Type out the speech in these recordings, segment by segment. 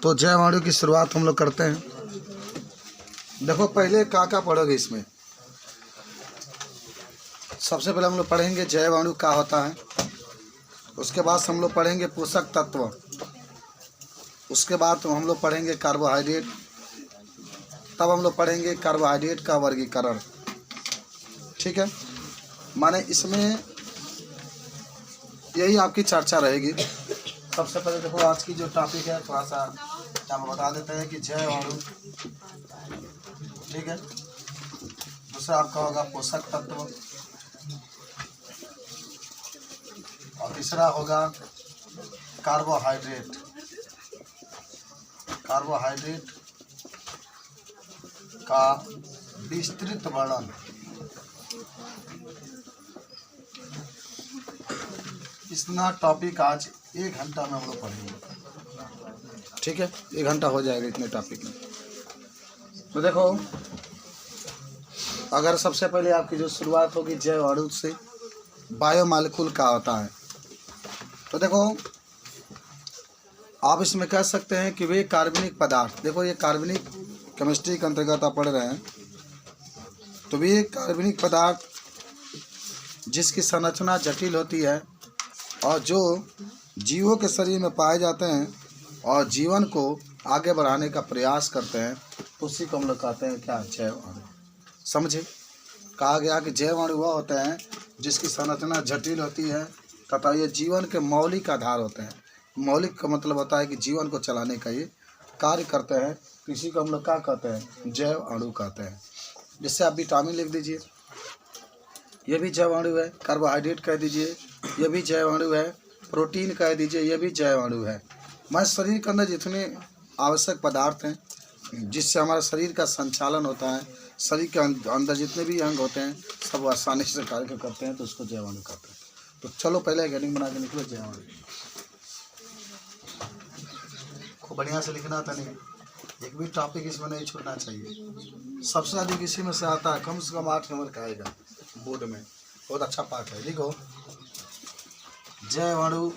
तो जैवाणु की शुरुआत हम लोग करते हैं। देखो पहले क्या पढ़ोगे इसमें। सबसे पहले हम लोग पढ़ेंगे जैवाणु क्या होता है, उसके बाद हम लोग पढ़ेंगे पोषक तत्व, उसके बाद तो हम लोग पढ़ेंगे कार्बोहाइड्रेट, तब हम लोग पढ़ेंगे कार्बोहाइड्रेट का वर्गीकरण। ठीक है, माने इसमें यही आपकी चर्चा रहेगी। सबसे पहले देखो आज की जो टॉपिक है थोड़ा सा हम बता देते हैं कि जैवाणु, ठीक है। दूसरा आपका होगा पोषक तत्व, और तीसरा होगा कार्बोहाइड्रेट। कार्बोहाइड्रेट का विस्तृत वर्णन। इतना टॉपिक आज 1 घंटा में हम लोग पढ़ेंगे। ठीक है, 1 घंटा हो जाएगा इतने टॉपिक में। तो देखो, अगर सबसे पहले आपकी जो शुरुआत होगी जैवाणु से, बायोमॉलिक्यूल क्या होता है। तो देखो आप इसमें कह सकते हैं कि वे कार्बनिक पदार्थ, देखो ये कार्बनिक केमिस्ट्री के अंतर्गत आप पढ़ रहे हैं, तो वे कार्बनिक पदार्थ जिसकी संरचना जटिल होती है और जो जीवों के शरीर में पाए जाते हैं और जीवन को आगे बढ़ाने का प्रयास करते हैं, उसी को हम लोग कहते हैं क्या, जैवाणु। समझे, कहा गया कि जैवाणु वह होते हैं जिसकी संरचना जटिल होती है तथा ये जीवन के मौलिक आधार होते हैं। मौलिक का मतलब होता है कि जीवन को चलाने का ये कार्य करते हैं। इसी को हम लोग क्या कहते हैं, जैवाणु कहते हैं। जिससे आप विटामिन लिख दीजिए, ये भी जैवाणु है। कार्बोहाइड्रेट कह दीजिए, ये भी जैवाणु है। प्रोटीन कह दीजिए, ये भी जैवाणु है। हमारे शरीर के अंदर जितने आवश्यक पदार्थ हैं जिससे हमारा शरीर का संचालन होता है, शरीर के अंदर जितने भी अंग होते हैं सब आसानी से कार्य करते हैं, तो उसको जैवाणु कहते हैं। तो चलो पहले हेडिंग बना के निकलो जैवाणु। खूब बढ़िया से लिखना था, नहीं एक भी टॉपिक इसमें नहीं छूटना चाहिए। सबसे अधिक इसी में से आता है, कम से कम 8 नंबर का आएगा बोर्ड में। बहुत अच्छा पाठ है, लिखो जैवाणु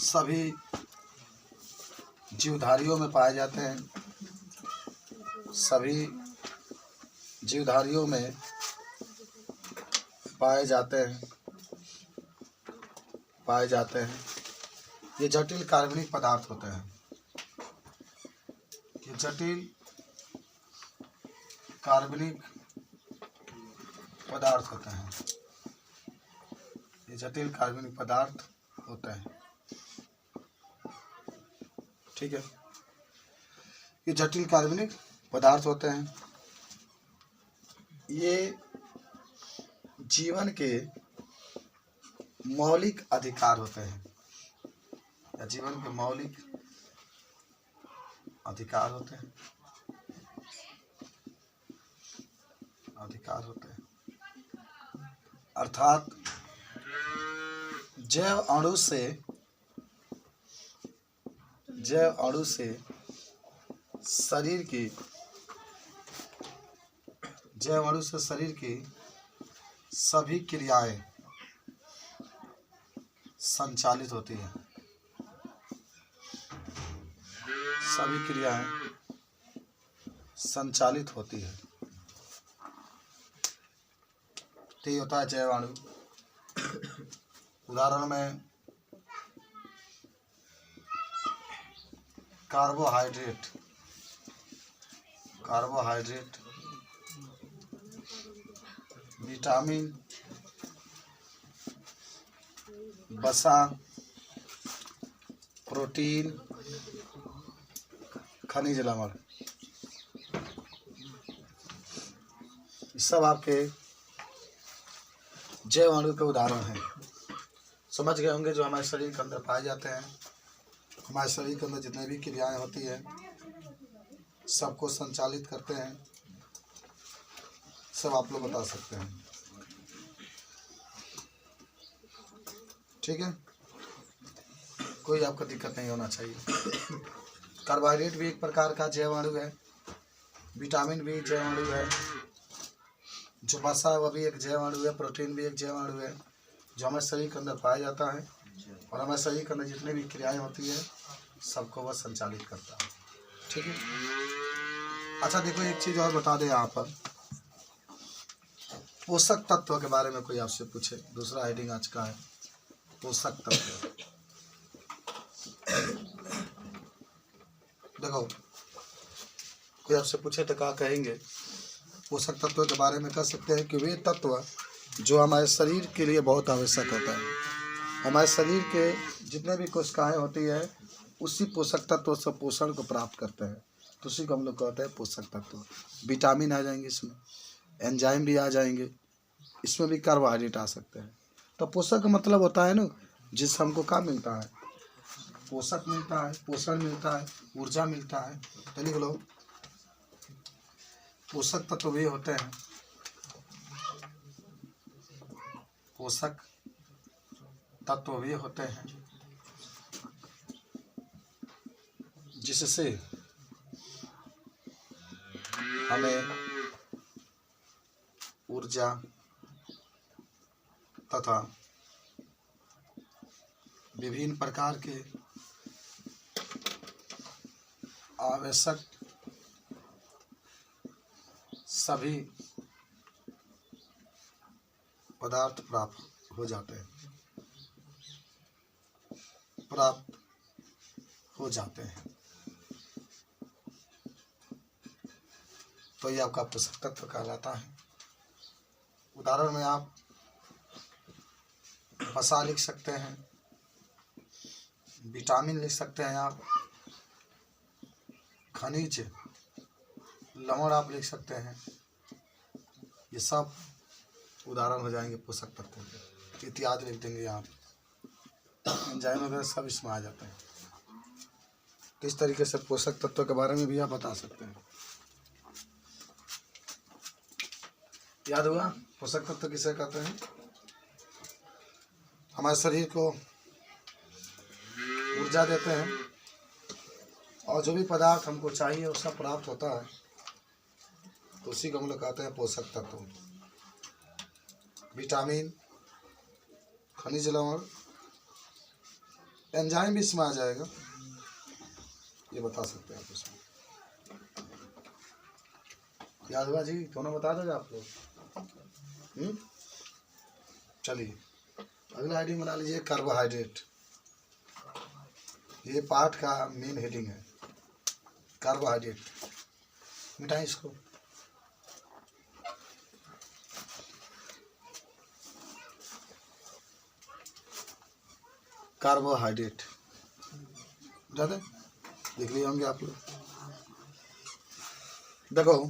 सभी जीवधारियों में पाए जाते हैं। सभी जीवधारियों में पाए जाते हैं। ये जटिल कार्बनिक पदार्थ होते हैं। ये जटिल कार्बनिक पदार्थ होते हैं। ये जटिल कार्बनिक पदार्थ होते हैं। ठीक है, ये जटिल कार्बनिक पदार्थ होते हैं। ये जीवन के मौलिक अधिकार होते हैं, या जीवन के मौलिक अधिकार होते हैं। अर्थात जैवाणु से शरीर की सभी क्रियाएं संचालित होती हैं। सभी क्रियाएं संचालित होती है। तो ये होता है जैवाणु। उदाहरण में कार्बोहाइड्रेट, विटामिन, वसा, प्रोटीन, खनिज लवण, ये सब आपके जैवाणु के उदाहरण हैं। समझ गए होंगे, जो हमारे शरीर के अंदर पाए जाते हैं। हमारे शरीर के अंदर जितने भी क्रियाएं होती है सबको संचालित करते हैं। सब आप लोग बता सकते हैं। ठीक है, कोई आपको दिक्कत नहीं होना चाहिए। कार्बोहाइड्रेट भी एक प्रकार का जैवाणु है। विटामिन भी जैवाणु है। जो वसा है वह भी एक जैवाणु है। प्रोटीन भी एक जैवाणु है जो हमारे शरीर के अंदर पाया जाता है। और हमारे शरीर के अंदर जितने भी क्रियाएं होती है सबको वह संचालित करता है। ठीक है। अच्छा देखो, एक चीज़ और बता दें यहाँ पर, पोषक तत्व के बारे में कोई आपसे पूछे, दूसरा हेडिंग आज का है पोषक तत्व। देखो कोई आपसे पूछे तो क्या कहेंगे, पोषक तत्व के बारे में कह सकते हैं कि वे तत्व जो हमारे शरीर के लिए बहुत आवश्यक होता है। हमारे शरीर के जितने भी कोशिकाएं होती है उसी पोषक तत्व से पोषण को प्राप्त करते हैं, तो उसी को हम लोग कहते हैं पोषक तत्व। विटामिन आ जाएंगे इसमें, एंजाइम भी आ जाएंगे, इसमें भी कार्बोहाइड्रेट आ सकते हैं। तो पोषक का मतलब होता है ना, जिससे हमको क्या मिलता है, पोषक मिलता है, पोषण मिलता है, ऊर्जा मिलता है। तो लिख लो, पोषक तत्व वे होते हैं, पोषक तत्व वे होते हैं जिससे हमें ऊर्जा तथा विभिन्न प्रकार के आवश्यक सभी पदार्थ प्राप्त हो जाते हैं, तो ये आपका पोषक तत्व कहलाता है। उदाहरण में आप वसा लिख सकते हैं, विटामिन लिख सकते हैं, आप खनिज लवण आप लिख सकते हैं। ये सब उदाहरण हो जाएंगे पोषक तत्वों के। इत्यादि लिख देंगे यहाँ, एंजाइम वगैरह सब इसमें आ जाते हैं। किस तरीके से पोषक तत्व के बारे में भी आप बता सकते हैं। याद हुआ पोषक तत्व किसे कहते हैं? हमारे शरीर को ऊर्जा देते हैं और जो भी पदार्थ हमको चाहिए वो सब प्राप्त होता है, तो उसी को हम लोग कहते हैं पोषक तत्व। विटामिन, खनिज लवण, एंजाइम भी इसमें आ जाएगा, ये बता सकते हैं आप इसमें। याद हुआ जी? दोनों बता दोगे आप लोग? चलिए अगला हेडिंग बना लीजिए, कार्बोहाइड्रेट। ये पाठ का मेन हेडिंग है, कार्बोहाइड्रेट। मिटाएं इसको। कार्बोहाइड्रेट ज़्यादा देख लिए होंगे आप लोग। देखो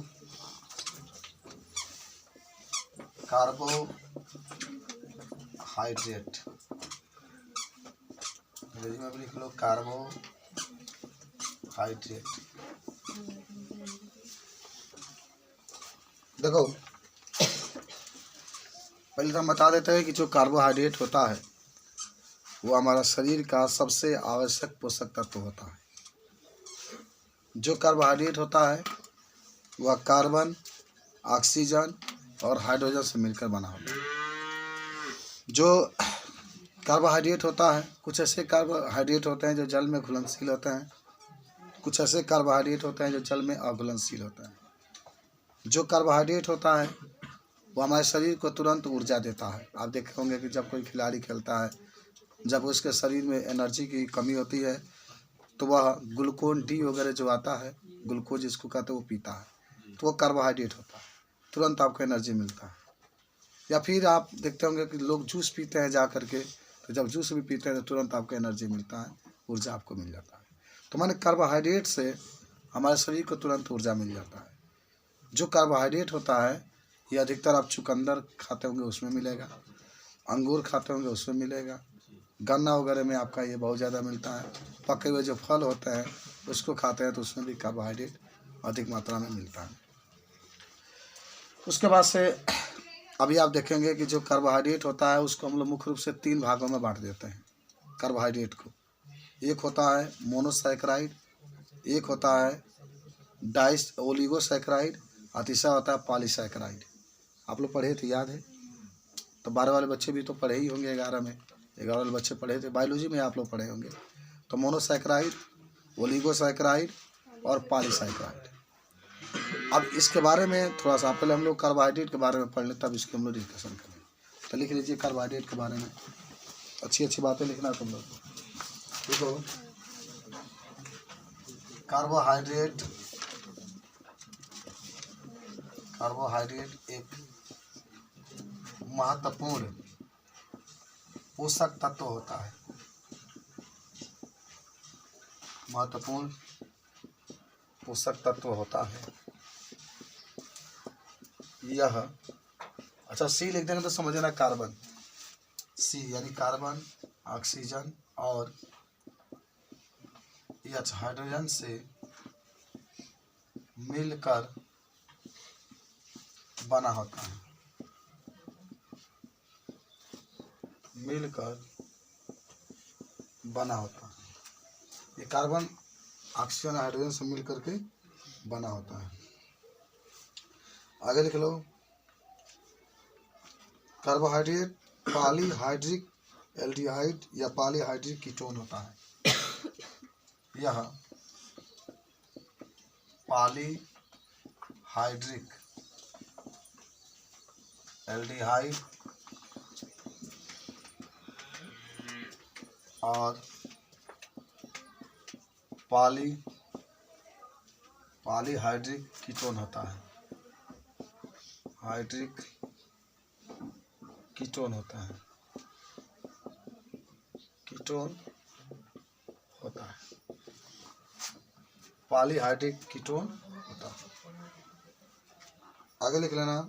कार्बोहाइड्रेट, अंग्रेजी में भी लिख लो कार्बोहाइड्रेट। देखो पहले तो हम बता देते हैं कि जो कार्बोहाइड्रेट होता है वो हमारा शरीर का सबसे आवश्यक पोषक तत्व होता है। जो कार्बोहाइड्रेट होता है वह कार्बन, ऑक्सीजन और हाइड्रोजन से मिलकर बना होता है। जो कार्बोहाइड्रेट होता है, कुछ ऐसे कार्बोहाइड्रेट होते हैं जो जल में घुलनशील होते हैं, कुछ ऐसे कार्बोहाइड्रेट होते हैं जो जल में अघुलनशील होते हैं। जो कार्बोहाइड्रेट होता है वो हमारे शरीर को तुरंत ऊर्जा देता है। आप देखे होंगे कि जब कोई खिलाड़ी खेलता है, जब उसके शरीर में एनर्जी की कमी होती है तो वह ग्लूकोन डी वगैरह जो आता है, ग्लूकोज जिसको कहते हैं, वो पीता है, तो वो कार्बोहाइड्रेट होता है, तुरंत आपको एनर्जी मिलता है। या फिर आप देखते होंगे कि लोग जूस पीते हैं जा करके, तो जब जूस भी पीते हैं तो तुरंत आपको एनर्जी मिलता है, ऊर्जा आपको मिल जाता है। तो माने कार्बोहाइड्रेट से हमारे शरीर को तुरंत ऊर्जा मिल जाता है। जो कार्बोहाइड्रेट होता है ये अधिकतर आप चुकंदर खाते होंगे उसमें मिलेगा, अंगूर खाते होंगे उसमें मिलेगा, गन्ना वगैरह में आपका ये बहुत ज़्यादा मिलता है। पके हुए जो फल होते हैं उसको खाते हैं तो उसमें भी कार्बोहाइड्रेट अधिक मात्रा में मिलता है। उसके बाद से अभी आप देखेंगे कि जो कार्बोहाइड्रेट होता है उसको हम लोग मुख्य रूप से 3 भागों में बांट देते हैं कार्बोहाइड्रेट को। एक होता है मोनोसैकेराइड, एक होता है डाइस ओलिगोसैकेराइड और तीसरा होता है पॉलीसैकेराइड। आप लोग पढ़े तो याद है, तो 12 वाले बच्चे भी तो पढ़े ही होंगे 11 में, 11 वाले बच्चे पढ़े थे बायोलॉजी में, आप लोग पढ़े होंगे। तो मोनोसैकराइड, ओलिगोसैकराइड और पॉलीसैकराइड। अब इसके बारे में थोड़ा सा पहले हम लोग कार्बोहाइड्रेट के बारे में पढ़ लें, तब इसके हम लोग डिस्कशन करें। तो लिख लीजिए कार्बोहाइड्रेट के बारे में अच्छी अच्छी बातें लिखना तुम लोग। देखो कार्बोहाइड्रेट एक महत्वपूर्ण पोषक तत्व होता है। महत्वपूर्ण पोषक तत्व होता है यह। अच्छा सी लिख देंगे तो समझना कार्बन, सी यानी कार्बन, ऑक्सीजन और एच हाइड्रोजन से मिलकर बना होता है। मिलकर बना होता है। ये कार्बन, ऑक्सीजन, हाइड्रोजन से मिलकर के बना होता है। आगे लिख लो कार्बोहाइड्रेट पॉलीहाइड्रिक एल्डिहाइड या पॉलीहाइड्रिक कीटोन होता है। यह पॉलीहाइड्रिक एल्डिहाइड और पॉलीहाइड्रिक कीटोन होता है। हाइड्रिक कीटोन होता है। कीटोन होता है, पॉलीहाइड्रिक कीटोन होता है। आगे लिख लेना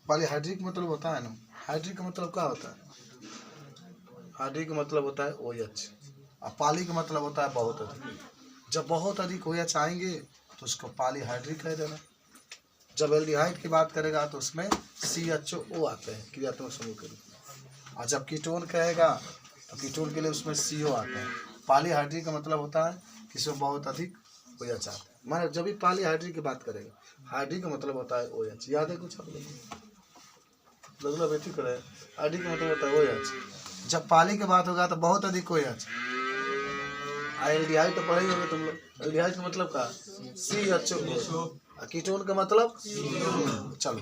पॉलीहाइड्रिक मतलब होता है ना, हाइड्रिक का मतलब क्या होता है? हाइड्रिक का मतलब होता है OH और पॉली का मतलब होता है बहुत अधिक। जब बहुत अधिक OH आएंगे तो उसको पॉलीहाइड्रिक कह देना। जब एल्डिहाइड की बात करेगा तो उसमें CHO आते हैं क्रियात्मक समूह के रूप में, और जब कीटोन कहेगा तो कीटोन के लिए उसमें CO आते हैं। पॉलीहाइड्रिक का मतलब होता है कि इसमें बहुत अधिक OH आते हैं। माने जब भी पॉलीहाइड्रिक की बात करेगा, हाइड्रिक का मतलब होता है OH। याद है कुछ आप लोग? लगना बेटी करे हाइड्रिक का मतलब होता है OH। जब पॉली की बात होगा तो बहुत अधिक OH। एल्डिहाइड तो पढ़े ही होंगे तुम लोग। एल्डिहाइड का मतलब क्या? CHO। कीटोन का मतलब चलो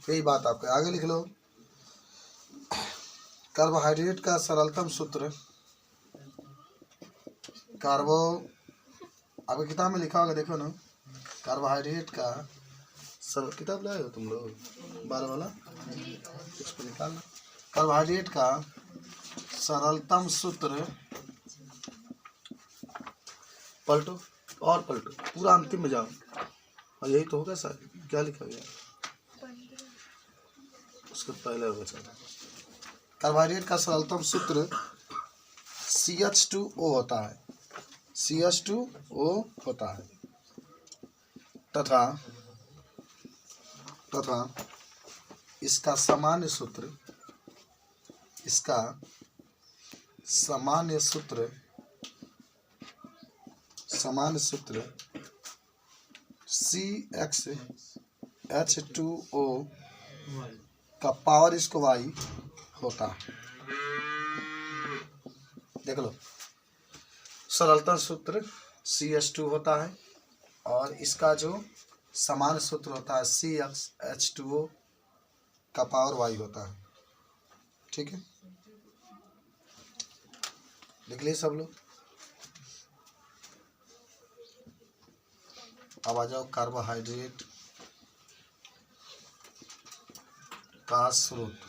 यही बात आपके आगे लिख लो। कार्बोहाइड्रेट का सरलतम सूत्र आपकी किताब में लिखा होगा, देखो ना। कार्बोहाइड्रेट का सब किताब लाए हो तुम लोग 12 वाला, इसको निकालना। कार्बोहाइड्रेट का सरलतम सूत्र, पलटो और पलटो पूरा अंतिम में जाओ, और यही तो होगा सर। क्या लिखा गया उसके पहले बचा। कार्बोहाइड्रेट का सरलतम सूत्र CH2O होता है। CH2O होता है तथा इसका सामान्य सूत्र CxH2O का पावर इसको y होता है। देख लो, सरलतम सूत्र CH2 होता है और इसका जो समान सूत्र होता है CxH2O का पावर y होता है। ठीक है, लिख लिए सब लोग। अब आ जाओ कार्बोहाइड्रेट का स्रोत।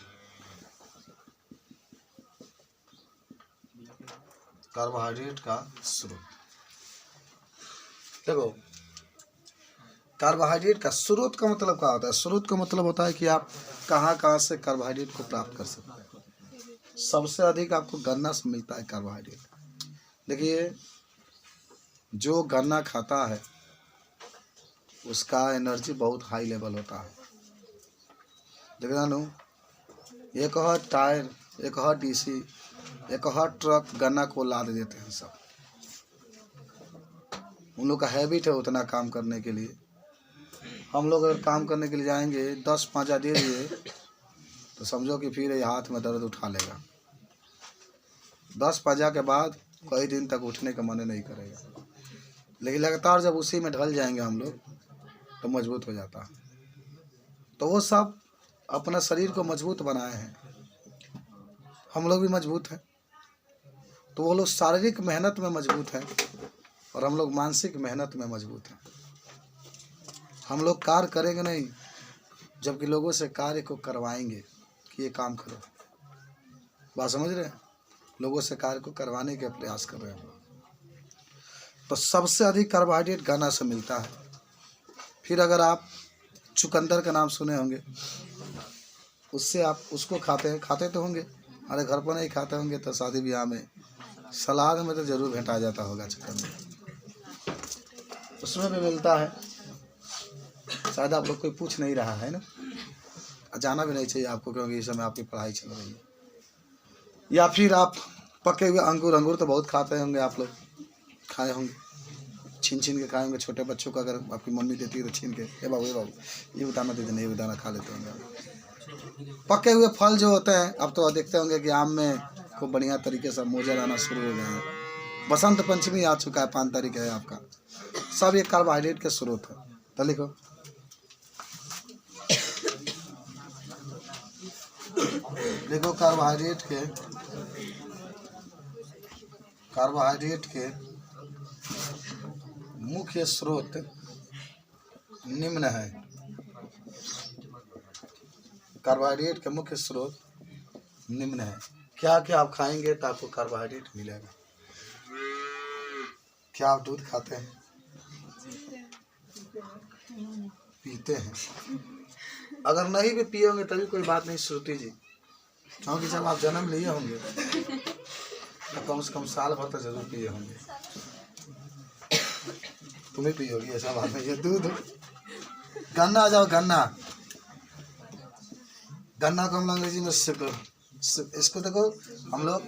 कार्बोहाइड्रेट का स्रोत देखो, कार्बोहाइड्रेट का स्रोत का मतलब क्या होता है? स्रोत का मतलब होता है कि आप कहाँ से कार्बोहाइड्रेट को प्राप्त कर सकते हैं। सबसे अधिक आपको गन्ना से मिलता है कार्बोहाइड्रेट। देखिए, जो गन्ना खाता है उसका एनर्जी बहुत हाई लेवल होता है। देखना लो, एक और टायर, एक और DC, एक और ट्रक गन्ना को लाद देते हैं सब। उन लोग का हैबिट है उतना काम करने के लिए। हम लोग अगर काम करने के लिए जाएंगे, 10 पाँचा दे दिए तो समझो कि फिर ये हाथ में दर्द उठा लेगा। 10 पाजा के बाद कई दिन तक उठने का मन नहीं करेगा, लेकिन लगातार जब उसी में ढल जाएंगे हम लोग तो मजबूत हो जाता है। तो वो सब अपना शरीर को मजबूत बनाए हैं, हम लोग भी मजबूत हैं। तो वो लोग शारीरिक मेहनत में मजबूत हैं और हम लोग मानसिक मेहनत में मजबूत हैं। हम लोग कार्य करेंगे नहीं, जबकि लोगों से कार्य को करवाएंगे कि ये काम करो। बात समझ रहे हैं? लोगों से कार्य को करवाने के प्रयास कर रहे हैं हम लोग। तो सबसे अधिक कार्बोहाइड्रेट गन्ना से मिलता है। फिर अगर आप चुकंदर का नाम सुने होंगे, उससे आप उसको खाते तो होंगे, अरे घर पर नहीं खाते होंगे तो शादी ब्याह में सलाद में तो ज़रूर भेंटा जाता होगा चुकंदर, उसमें भी मिलता है। शायद आप लोग कोई पूछ नहीं रहा है ना, जाना भी नहीं चाहिए आपको, क्योंकि इस समय आपकी पढ़ाई चल रही है। या फिर आप पके हुए अंगूर तो बहुत खाते होंगे आप लोग, खाए होंगे, छीन के खाए होंगे। छोटे बच्चों को अगर आपकी मम्मी देती है तो छीन के, ए बाबू ये दाना दे देना, ये दाना खा लेते होंगे। पके हुए फल जो होते हैं, अब तो देखते होंगे कि आम में खूब बढ़िया तरीके से मोजर आना शुरू हो गए हैं। बसंत पंचमी आ चुका है, 5 तारीख है आपका। सब ये कार्बोहाइड्रेट के स्रोत है। तो लिखो, कार्बोहाइड्रेट के मुख्य स्रोत निम्न है। कार्बोहाइड्रेट के मुख्य स्रोत निम्न है। क्या क्या आप खाएंगे तो आपको कार्बोहाइड्रेट मिलेगा? क्या आप दूध खाते हैं? पीते हैं? अगर नहीं भी पिए होंगे तभी कोई बात नहीं श्रुति जी, क्योंकि जब आप जन्म लिए होंगे तो कम से कम साल भर तो जरूर पिए होंगे। तुम्हें पियोगी, ऐसा बात नहीं है। दूध, गन्ना आ जाओ, गन्ना को हम अंग्रेजी में इसको देखो, हम लोग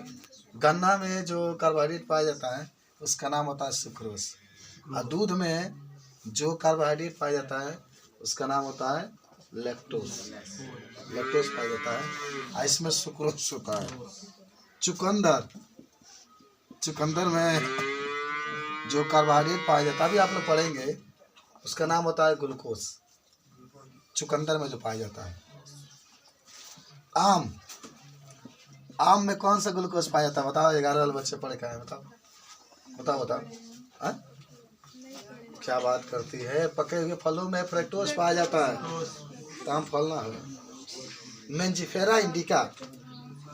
गन्ना में जो कार्बोहाइड्रेट पाया जाता है उसका नाम होता है सुक्रोज, और दूध में जो कार्बोहाइड्रेट पाया जाता है उसका नाम होता है लैक्टोज पाया जाता है, और इसमें सुक्रोज होता है। चुकंदर में जो कार्बोहाइड्रेट पाया जाता है, अभी आप लोग पढ़ेंगे, उसका नाम होता है ग्लूकोज। चुकंदर में जो पाया जाता है। आम में कौन सा ग्लूकोज पाया जाता है? बताओ, 11 वाले बच्चे पढ़े का है, बताओ। क्या बात करती है? पके हुए फलों में फ्रक्टोज पाया जाता है, तो आम फल ना हो। Mangifera indica,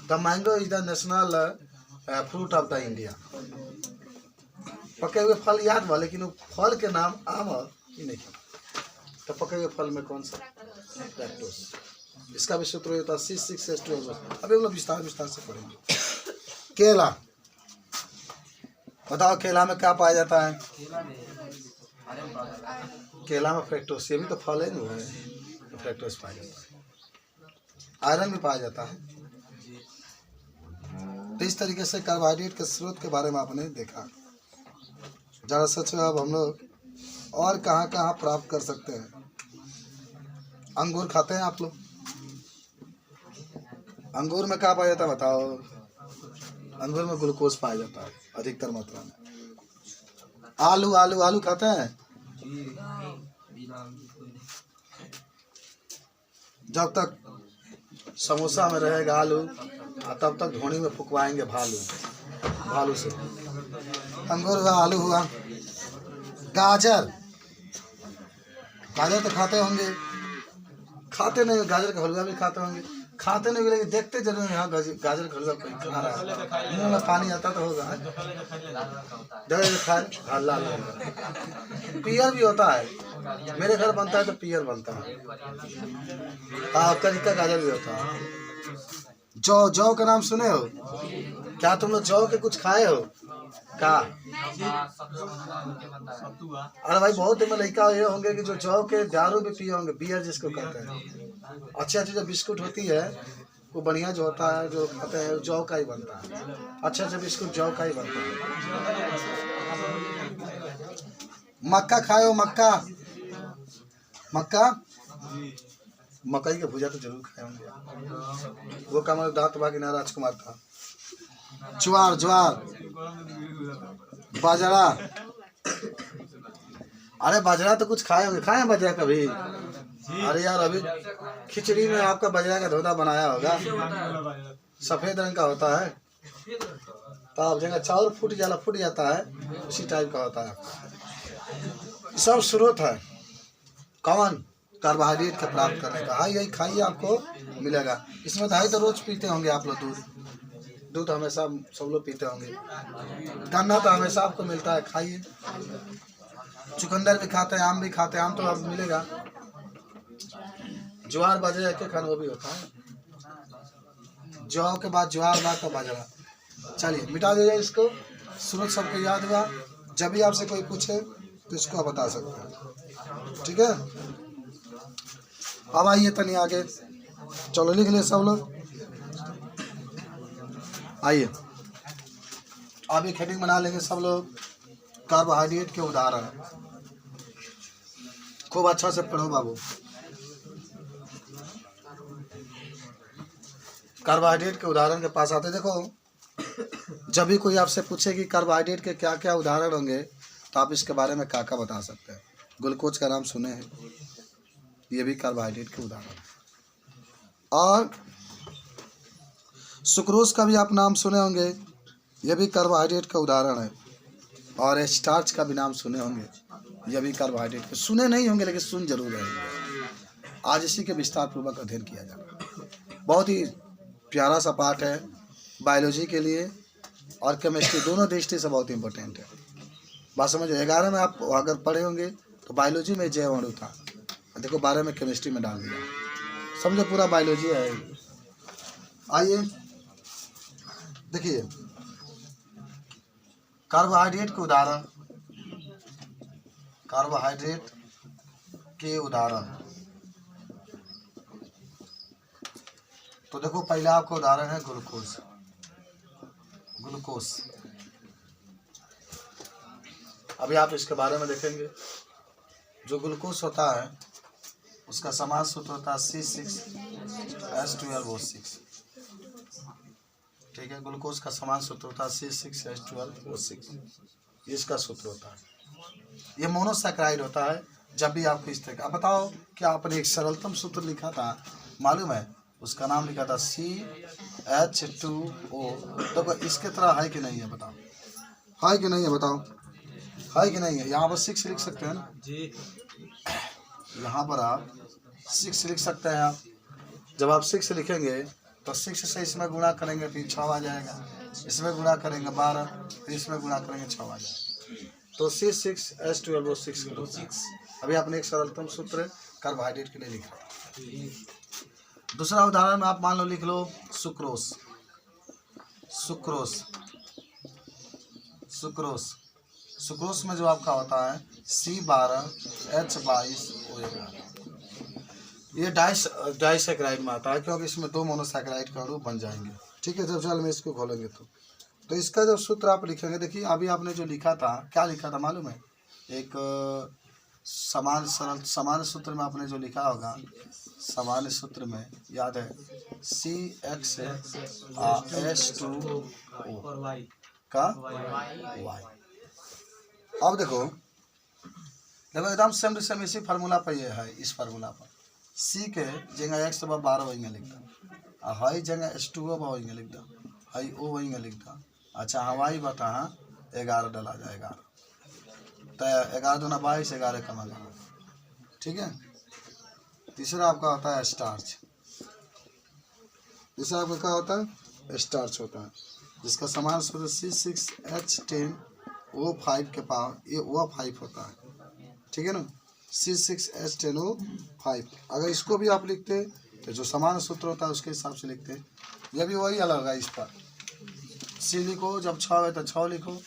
the mango is the national fruit of the India. पके हुए फल याद हुआ, लेकिन वो फल के नाम आम ही नहीं। तो पके हुए फल में कौन सा? फ्रक्टोज। इसका भी सूत्र होता है C6H12। अभी हम लोग विस्तार से पढ़ेंगे। केला, बताओ केला में क्या पाया जाता है? केला में फ्रक्टोज, ये भी तो फल है ना, तो फ्रक्टोज पाया जाता है। आयरन भी पाया जाता है। तो इस तरीके से कार्बोहाइड्रेट के स्रोत के बारे में आपने देखा। ज़रा सोचो अब हम लोग और कहाँ कहाँ प्राप्त कर सकते हैं। अंगूर खाते हैं आप लोग? अंगूर में क्या पाया जाता है बताओ? अंगूर में ग्लूकोज पाया जाता है अधिकतर मात्रा में। आलू खाते हैं? जब तक समोसा में रहेगा आलू, तब तक धोनी में फुकवाएंगे भालू से। अंगूर हुआ, आलू हुआ। गाजर तो खाते होंगे, खाते नहीं? गाजर का हलवा भी खाते होंगे, खाते नहीं लेकिन देखते जरूर यहाँ गाजर का हलवा कोई खा रहा है, मुंह में पानी आता तो होगा। लाल पियर भी होता है, मेरे घर बनता है तो पियर बनता है। करी का गाजर भी होता है। जौ का नाम सुने हो? क्या तुम लोग जौ के कुछ खाए हो? का अरे भाई, बहुत लड़का ये होंगे कि जो जौ के दारू भी पिए होंगे, बियर जिसको कहते हैं। अच्छी जो बिस्कुट होती है वो बढ़िया जो होता है, जो खाते हैं जौ का ही बनता है। अच्छा बिस्कुट जौ का ही बनता है। मक्का खाए हो? मक्का मकई के भुजा तो जरूर खाए होंगे, वो कमल दांत बागिना राजकुमार था। ज्वार, ज्वार, बाजरा, अरे बाजरा तो कुछ खाए होंगे, खाए हैं बाजरा कभी? अरे यार अभी खिचड़ी में आपका बाजरा का धोता बनाया होगा, सफेद रंग का होता है, तो आप जगह चावल फूट जाता है, उसी टाइप का होता है। सब स्रोत है कौन कार्बोहाइड्रेट का प्राप्त करने का। हाई खाइए, आपको मिलेगा। इसमें दही तो रोज पीते होंगे आप लोग, दूध हमेशा सब लोग पीते होंगे। गन्ना तो हमेशा आपको मिलता है, खाइए। चुकंदर भी खाते हैं, आम भी खाते हैं, आम तो अब मिलेगा। ज्वार बाजरा एक खाना वो भी होता है, जौ के बाद ज्वार, बाद का बाजरा। चलिए मिटा दीजिए इसको, स्रोत सबको याद हुआ। जब भी आपसे कोई पूछे तो इसको आप बता सकते हैं, ठीक है। अब आइए तनी आगे, चलो लिख लिए सब लोग। आइए अब एक हेडिंग बना लेंगे सब लोग, कार्बोहाइड्रेट के उदाहरण। खूब अच्छा से पढ़ो बाबू। कार्बोहाइड्रेट के उदाहरण के पास आते, देखो जब भी कोई आपसे पूछे कि कार्बोहाइड्रेट के क्या क्या उदाहरण होंगे, तो आप इसके बारे में क्या क्या बता सकते हैं। ग्लूकोज का नाम सुने हैं, ये भी कार्बोहाइड्रेट के उदाहरण है। और सुक्रोज का भी आप नाम सुने होंगे, ये भी कार्बोहाइड्रेट का उदाहरण है। और स्टार्च का भी नाम सुने होंगे, यह भी कार्बोहाइड्रेट के, सुने नहीं होंगे लेकिन सुन जरूर रहेंगे। आज इसी के विस्तार पूर्वक अध्ययन किया जाएगा। बहुत ही प्यारा सा पाठ है, बायोलॉजी के लिए और केमिस्ट्री दोनों दृष्टि से बहुत इंपॉर्टेंट है। बात समझो, 11 में आप अगर पढ़े होंगे तो बायोलॉजी में जैव अणु था, देखो 12 में केमिस्ट्री में डाल दिया, समझो पूरा बायोलॉजी है। आइए देखिए कार्बोहाइड्रेट के उदाहरण, कार्बोहाइड्रेट के उदाहरण। तो देखो पहला आपका उदाहरण है ग्लूकोज। ग्लूकोज अभी आप इसके बारे में देखेंगे। जो ग्लूकोज होता है उसका समान सूत्र होता है C6H12O6, ठीक है। ग्लूकोज का समान सूत्र होता है C6H12O6, इसका सूत्र होता है। ये मोनोसैकेराइड होता है। जब भी आपको इस तरह का, आप बताओ क्या आपने एक सरलतम सूत्र लिखा था मालूम है, उसका नाम लिखा था CH2O। तो इसके तरह है कि नहीं है बताओ, है कि नहीं है बताओ, है कि नहीं है। यहाँ पर 6 लिख सकते हैं ना जी, यहाँ पर आप 6 लिख सकते हैं आप। जब आप 6 लिखेंगे तो 6 से इसमें गुणा करेंगे फिर 6 आ जाएगा, इसमें गुणा करेंगे 12, फिर इसमें गुणा करेंगे 6 आ जाएगा। तो C6H12O6 करो 6। अभी आपने एक सरलतम सूत्र कार्बोहाइड्रेट के लिए लिखा। दूसरा उदाहरण में आप मान लो लिख लो सुक्रोज। सुक्रोज सुक्रोज सुक्रोज में जो आपका होता है C12H22O11। ये डाइसैकेराइड में आता है, क्योंकि इसमें 2 मोनोसैकेराइड का अणु बन जाएंगे, ठीक है। जब चल में इसको खोलेंगे तो इसका जब सूत्र आप लिखेंगे, देखिए अभी आपने जो लिखा था, क्या लिखा था मालूम है, एक समान सूत्र में आपने जो लिखा होगा, सामान्य सूत्र में याद है CXH2O का Y। अब देखो एकदम सेम टू सेम इसी फार्मूला पर ये है, इस फार्मूला पर C के जगह X 12 वही लिख दो, हाई जगह H2O वही लिख दो, हाई O वही लिख दो। अच्छा हवाई बता 11 डाला जाएगा, तो 11 दूना 22, 11 कमा जाएगा, ठीक है। तीसरा आपका होता है स्टार्च। तीसरा आपका क्या होता है, स्टार्च होता है, जिसका समान सूत्र C6H10O5 के पावर ये O5 होता है, ठीक है ना। C6H10O5 अगर इसको भी आप लिखते तो जो समान सूत्र होता है उसके हिसाब से लिखते, यह भी वही अलग है। इस पर C लिखो, जब 6 है तो 6 लिखो,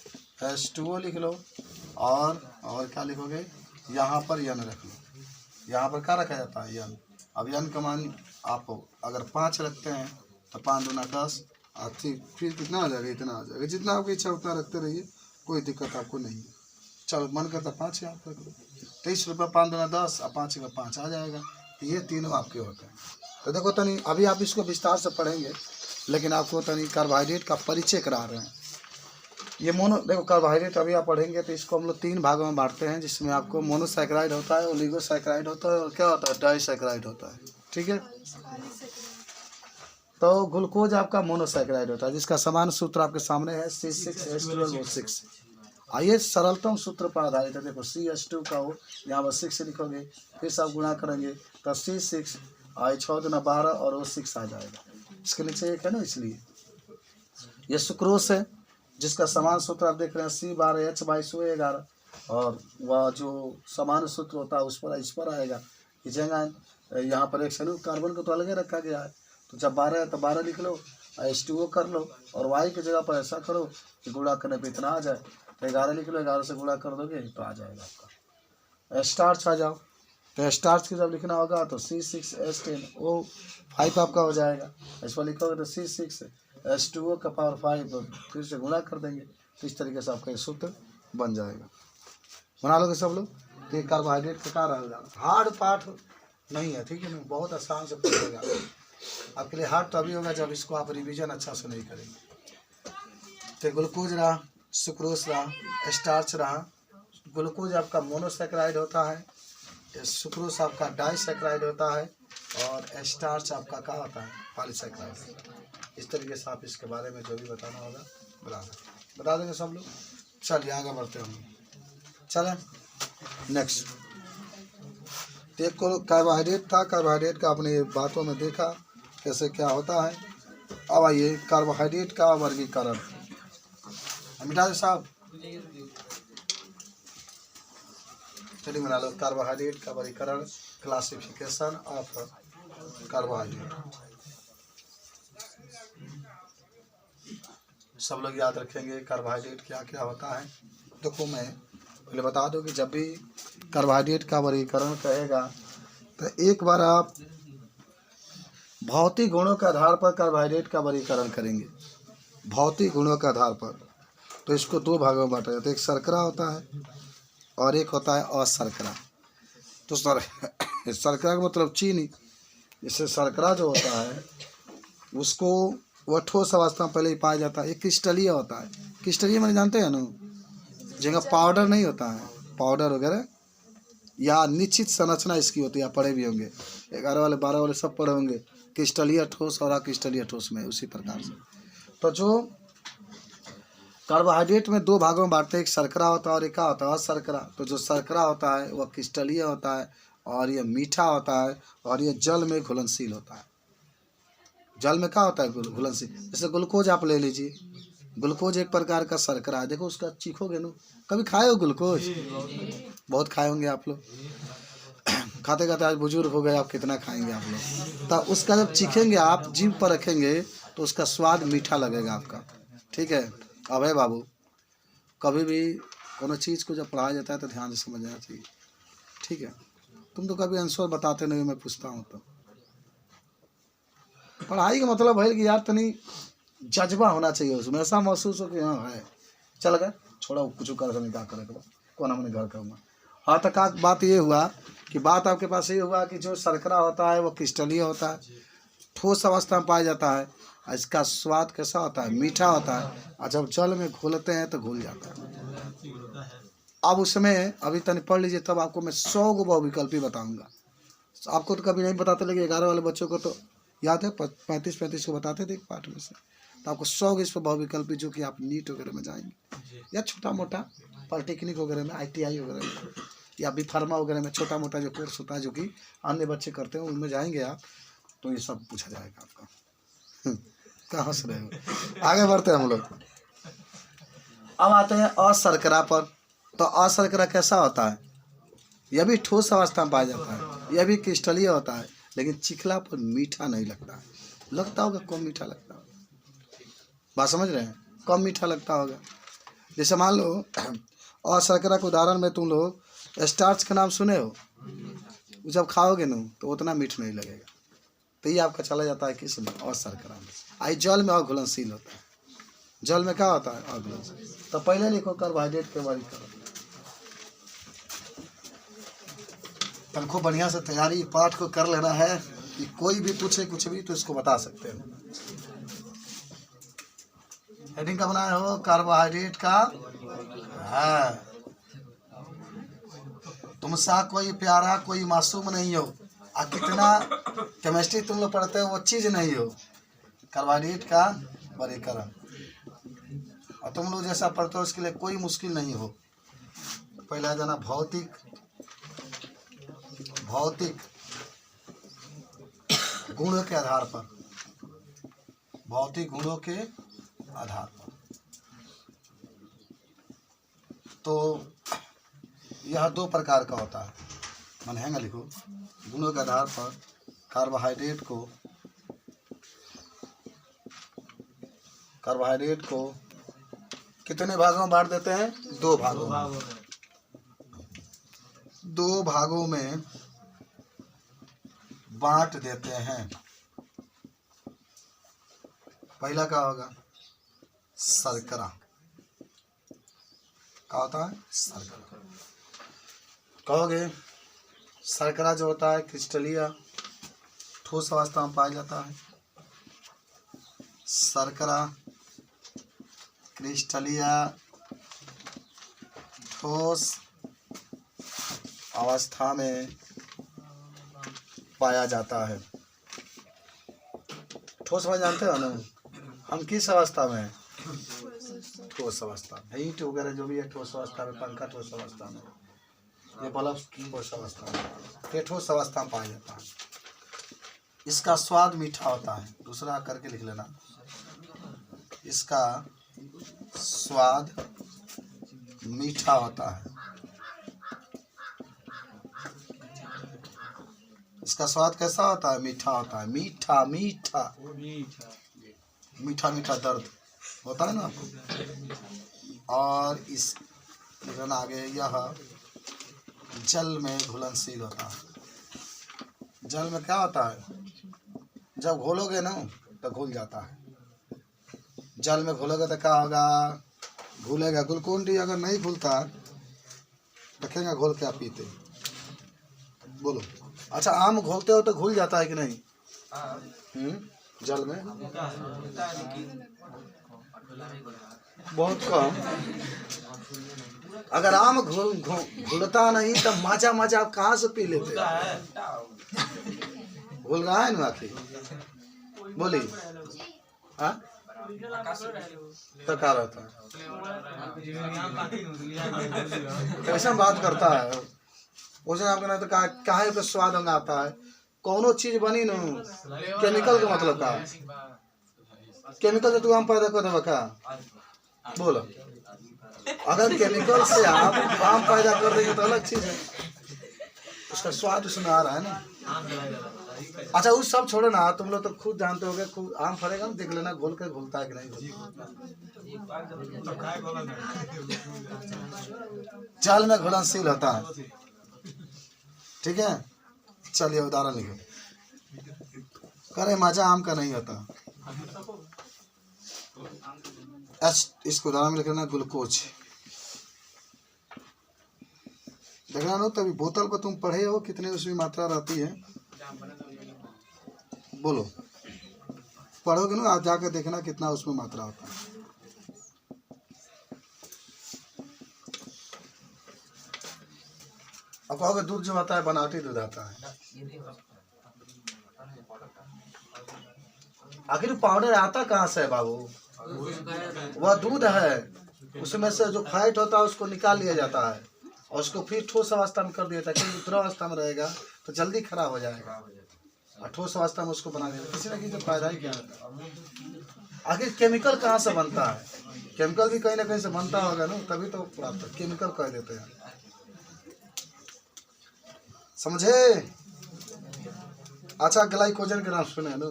H2O लिख लो, और क्या लिखोगे, यहाँ पर यन रख लो। यहाँ पर क्या रखा जाता है, यन। अब यन का मान आप अगर 5 रखते हैं तो 5 दूना 10, फिर कितना आ जाएगा, इतना आ जाएगा। जितना आपकी इच्छा उतना रखते रहिए, कोई दिक्कत आपको नहीं है। चलो मन करता 5 यहाँ पर 23 रुपये, 5 दूना 10 और 5 का 5 आ जाएगा। ये तीनों आपके होते हैं। तो देखो तनी अभी आप इसको विस्तार से पढ़ेंगे, लेकिन आपको तनी कार्बोहाइड्रेट का परिचय करा रहे हैं। ये मोनो देखो कार्बोहाइड्रेट अभी आप पढ़ेंगे तो इसको हम लोग 3 भागों में बांटते हैं, जिसमें आपको मोनोसैकेराइड होता है, ओलिगोसैकेराइड होता है और क्या होता है, डाइसैकेराइड होता है। ठीक है, तो ग्लूकोज आपका मोनोसैकेराइड होता है, जिसका समान सूत्र आपके सामने है C6H12O6। आइए सरलतम सूत्र पर आधारित है। देखो CH2 का हो, यहाँ पर 6 लिखोगे, फिर से आप गुणा करेंगे तो C6 आई 6 दूना 12 और O6 आ जाएगा। इसके नीचे एक है ना, इसलिए ये सुक्रोस है, जिसका समान सूत्र आप देख रहे हैं C12H22O11, और वह जो समान सूत्र होता है उस पर आएगा कि जगह यहाँ पर एक संयुक्त कार्बन को तो अलग रखा गया है, तो जब 12 है तो 12 लिख लो, H2O कर लो, और Y की जगह पर ऐसा करो कि गुणा करने पे इतना आ जाए, तो 11 लिख लो, 11 से गुणा कर दोगे तो आ जाएगा आपका। स्टार्च आ जाओ, तो स्टार्च की जब लिखना होगा तो C6H10O5 आपका हो जाएगा। इस पर लिखोगे तो C6H2O का पावर 5, फिर से गुणा कर देंगे, तो इस तरीके से आपका ये सूत्र बन जाएगा। बना लोगे सब लोग। तो ये कार्बोहाइड्रेट का रहेगा, हार्ड पार्ट नहीं है, ठीक है ना, बहुत आसान से पड़ेगा। आपके लिए हार्ड तो अभी होगा जब इसको आप रिवीजन अच्छा से नहीं करेंगे। तो ग्लूकोज रहा, सुक्रोज रहा, स्टार्च रहा। ग्लूकोज आपका मोनोसैकेराइड होता है, सुक्रोज आपका डाइसैकेराइड होता है, और स्टार्च आपका क्या होता है, पॉलीसैकेराइड। इस तरीके से आप इसके बारे में जो भी बताना होगा बता देंगे सब लोग। चलिए आगे बढ़ते हैं हम। चलें नेक्स्ट। तो एक कार्बोहाइड्रेट था, कार्बोहाइड्रेट का अपने बातों में देखा कैसे क्या होता है। अब आइए कार्बोहाइड्रेट का वर्गीकरण। मिटा दे साहब, चलिए बना लो कार्बोहाइड्रेट का वर्गीकरण, क्लासिफिकेशन ऑफ कार्बोहाइड्रेट। सब लोग याद रखेंगे कार्बोहाइड्रेट क्या क्या होता है। देखो मैं पहले बता दूं कि जब भी कार्बोहाइड्रेट का वर्गीकरण कहेगा तो एक बार आप भौतिक गुणों के आधार पर कार्बोहाइड्रेट का वर्गीकरण करेंगे। भौतिक गुणों के आधार पर तो इसको 2 भागों में बांटा जाता है, एक शर्करा होता है और एक होता है अशर्करा। तो शर्करा का मतलब चीनी। इससे शर्करा जो होता है उसको वह ठोस अवस्था में पहले ही पाया जाता है। एक क्रिस्टलीय होता है, क्रिस्टलीय मैंने जानते हैं ना, जगह पाउडर नहीं होता है, पाउडर वगैरह या निश्चित संरचना इसकी होती है, आप पढ़े भी होंगे, 11 वाले 12 वाले सब पढ़े होंगे, क्रिस्टलीय ठोस और अक्रिस्टलीय ठोस में उसी प्रकार से। तो जो कार्बोहाइड्रेट में 2 भागों में बांटते हैं, एक शर्करा होता है और एक क्या होता है, अशर्करा। तो जो शर्करा होता है वह क्रिस्टलीय होता है और ये मीठा होता है और ये जल में घुलनशील होता है। जल में क्या होता है, घुलनशील। जैसे ग्लूकोज आप ले लीजिए, ग्लूकोज एक प्रकार का शर्करा है। देखो उसका चीखोगे ना, कभी खाए हो ग्लूकोज? बहुत खाए होंगे आप लोग। खाते खाते आज बुजुर्ग हो गए, आप कितना खाएंगे आप लोग। तो उसका जब चीखेंगे आप, जीभ पर रखेंगे तो उसका स्वाद मीठा लगेगा आपका। ठीक है। अब है बाबू, कभी भी कोनो चीज़ को जब पढ़ाया जाता है तो ध्यान से समझना चाहिए। ठीक है। तुम तो कभी आंसर बताते नहीं, मैं पूछता हूँ तो। पढ़ाई का मतलब है कि यार तनी जज्बा होना चाहिए उसमें, ऐसा महसूस हो कि हाँ है, चल गए छोड़ा कुछ कर क्या करेगा, कौन हमने घर करूँगा। हाँ तक बात ये हुआ कि बात आपके पास ये हुआ कि जो शर्करा होता है वो क्रिस्टलीय होता है, ठोस अवस्था में पाया जाता है, इसका स्वाद कैसा होता है, मीठा होता है, और जब जल में घोलते हैं तो घुल जाता है। अब उसमें अभी तनी पढ़ लीजिए, तब आपको मैं 100 गो बहुविकल्पी बताऊंगा। आपको तो कभी नहीं बताते, लेकिन 11 वाले बच्चों को तो याद है, 35 को बताते थे पाठ में से। तो आपको 100 इस पर बहुविकल्पी, जो कि आप नीट वगैरह में जाएंगे या छोटा मोटा पॉलिटेक्निक वगैरह में, ITI वगैरह में, या बी फार्मा वगैरह में छोटा मोटा जो कोर्स होता है जो कि अन्य बच्चे करते हैं, उनमें जाएंगे आप तो ये सब पूछा जाएगा आपका। कहाँ से रहे हो। आगे बढ़ते हैं हम लोग। अब आते हैं अशर्करा पर। तो अशर्करा कैसा होता है, यह भी ठोस अवस्था में पाया जाता है, यह भी क्रिस्टलीय होता है, लेकिन चिखला पर मीठा नहीं लगता है। लगता होगा कम मीठा लगता होगा, बात समझ रहे हैं, कम मीठा लगता होगा। जैसे मान लो अशर्करा के उदाहरण में तुम लोग स्टार्च का नाम सुने हो, जब खाओगे ना तो उतना मीठ नहीं लगेगा। तो ये आपका चला जाता है किस में, अशर्करा में। आई जल में अघुलनशील होता है, जल में क्या होता है, अघुलनशील। तो पहले लिखो कार्बोहाइड्रेट के वर्गीकरण। तनको बढ़िया से तैयारी पाठ को कर लेना है कि कोई भी पूछे कुछ भी तो इसको बता सकते हो। हेडिंग का बनाए हो कार्बोहाइड्रेट का है। तुमसा कोई प्यारा कोई मासूम नहीं हो। कितना केमिस्ट्री तुम लोग पढ़ते हो वो चीज नहीं हो। कार्बोहाइड्रेट का वर्गीकरण और तुम लोग जैसा पढ़ते हो उसके लिए कोई मुश्किल नहीं हो। पहले आ जाना भौतिक गुणों के आधार पर, भौतिक गुणों के आधार पर। तो यह दो प्रकार का होता है। मन हैंगा लिखो, गुणों के आधार पर कार्बोहाइड्रेट को कितने भागों में बांट देते हैं? दो भागों में बांट देते हैं। पहला क्या होगा? शर्करा। क्या होता है? शर्करा। कहोगे शर्करा जो होता है क्रिस्टलीय ठोस अवस्था में पाया जाता है। शर्करा क्रिस्टलीय ठोस अवस्था में पाया जाता है। ठोस में जानते हो ना हम किस अवस्था में? ठोस अवस्था। हीट वगैरह जो भी है ठोस अवस्था में, पंखा ठोस अवस्था में, ये बल्ब ठोस अवस्था में, ये ठोस अवस्था में पाया जाता है। इसका स्वाद मीठा होता है। दूसरा करके लिख लेना, इसका स्वाद मीठा होता है। इसका स्वाद कैसा होता है? मीठा होता है। मीठा दर्द होता है ना आपको। और इस लिखना आगे, यह जल में घुलनशील होता है। जल में क्या होता है? जब घोलोगे ना तो घुल जाता है। जल में घोलोगे तो क्या होगा? घुलेगा। ग्लूकोन-डी अगर नहीं घुलता रखेगा घोल के आप पीते। बोलो। अच्छा, आम घोलते हो तो घुल जाता है कि नहीं? जल में बहुत कम। अगर आम घुलता नहीं तो मजा आप कहाँ से पी लेते? घुल रहा है ना आखिर? बोली तो क्या रहता है? कैसा बात करता है उसे आपको ना तो काहे पे स्वाद आता है। कौनो चीज बनी न केमिकल का मतलब का? केमिकल से तू आम पैदा कर देगा क्या? बोलो। अगर केमिकल से आप आम पैदा कर देंगे तो अलग चीज है, उसका स्वाद उसमें आ रहा है ना। अच्छा उस सब छोड़ो ना, तुम लोग तो खुद जानते होगे। खूब आम फरेगा ना, देख लेना घोल के घुलता है कि नहीं। जल में घुलनशील होता है। ठीक है, चलिए उदाहरण लिखो। करे मजा आम का नहीं होता। इसको उदाहरण में लिखना ग्लूकोज। देखना ना, तभी बोतल को तुम पढ़े हो कितने उसमें मात्रा रहती है। बोलो, पढ़ोगे ना आप जाकर देखना कितना उसमें मात्रा होता है। अब कहोगे दूध जो आता है बनावटी दूध आता है। आखिर पाउडर आता कहाँ से है बाबू? वह दूध है, उसमें से जो फैट होता है उसको निकाल लिया जाता है और उसको फिर ठोस अवस्था में कर दिया जाता है। क्योंकि द्रव अवस्था में रहेगा तो जल्दी खराब हो जाएगा और ठोस अवस्था में उसको बना देगा। किसी न किसी फायदा ही क्या होता है। आखिर केमिकल कहाँ से बनता है? केमिकल भी कहीं ना कहीं से बनता होगा ना, तभी तो केमिकल कह देते हैं। समझे? अच्छा, ग्लाइकोजन के नाम सुने ना?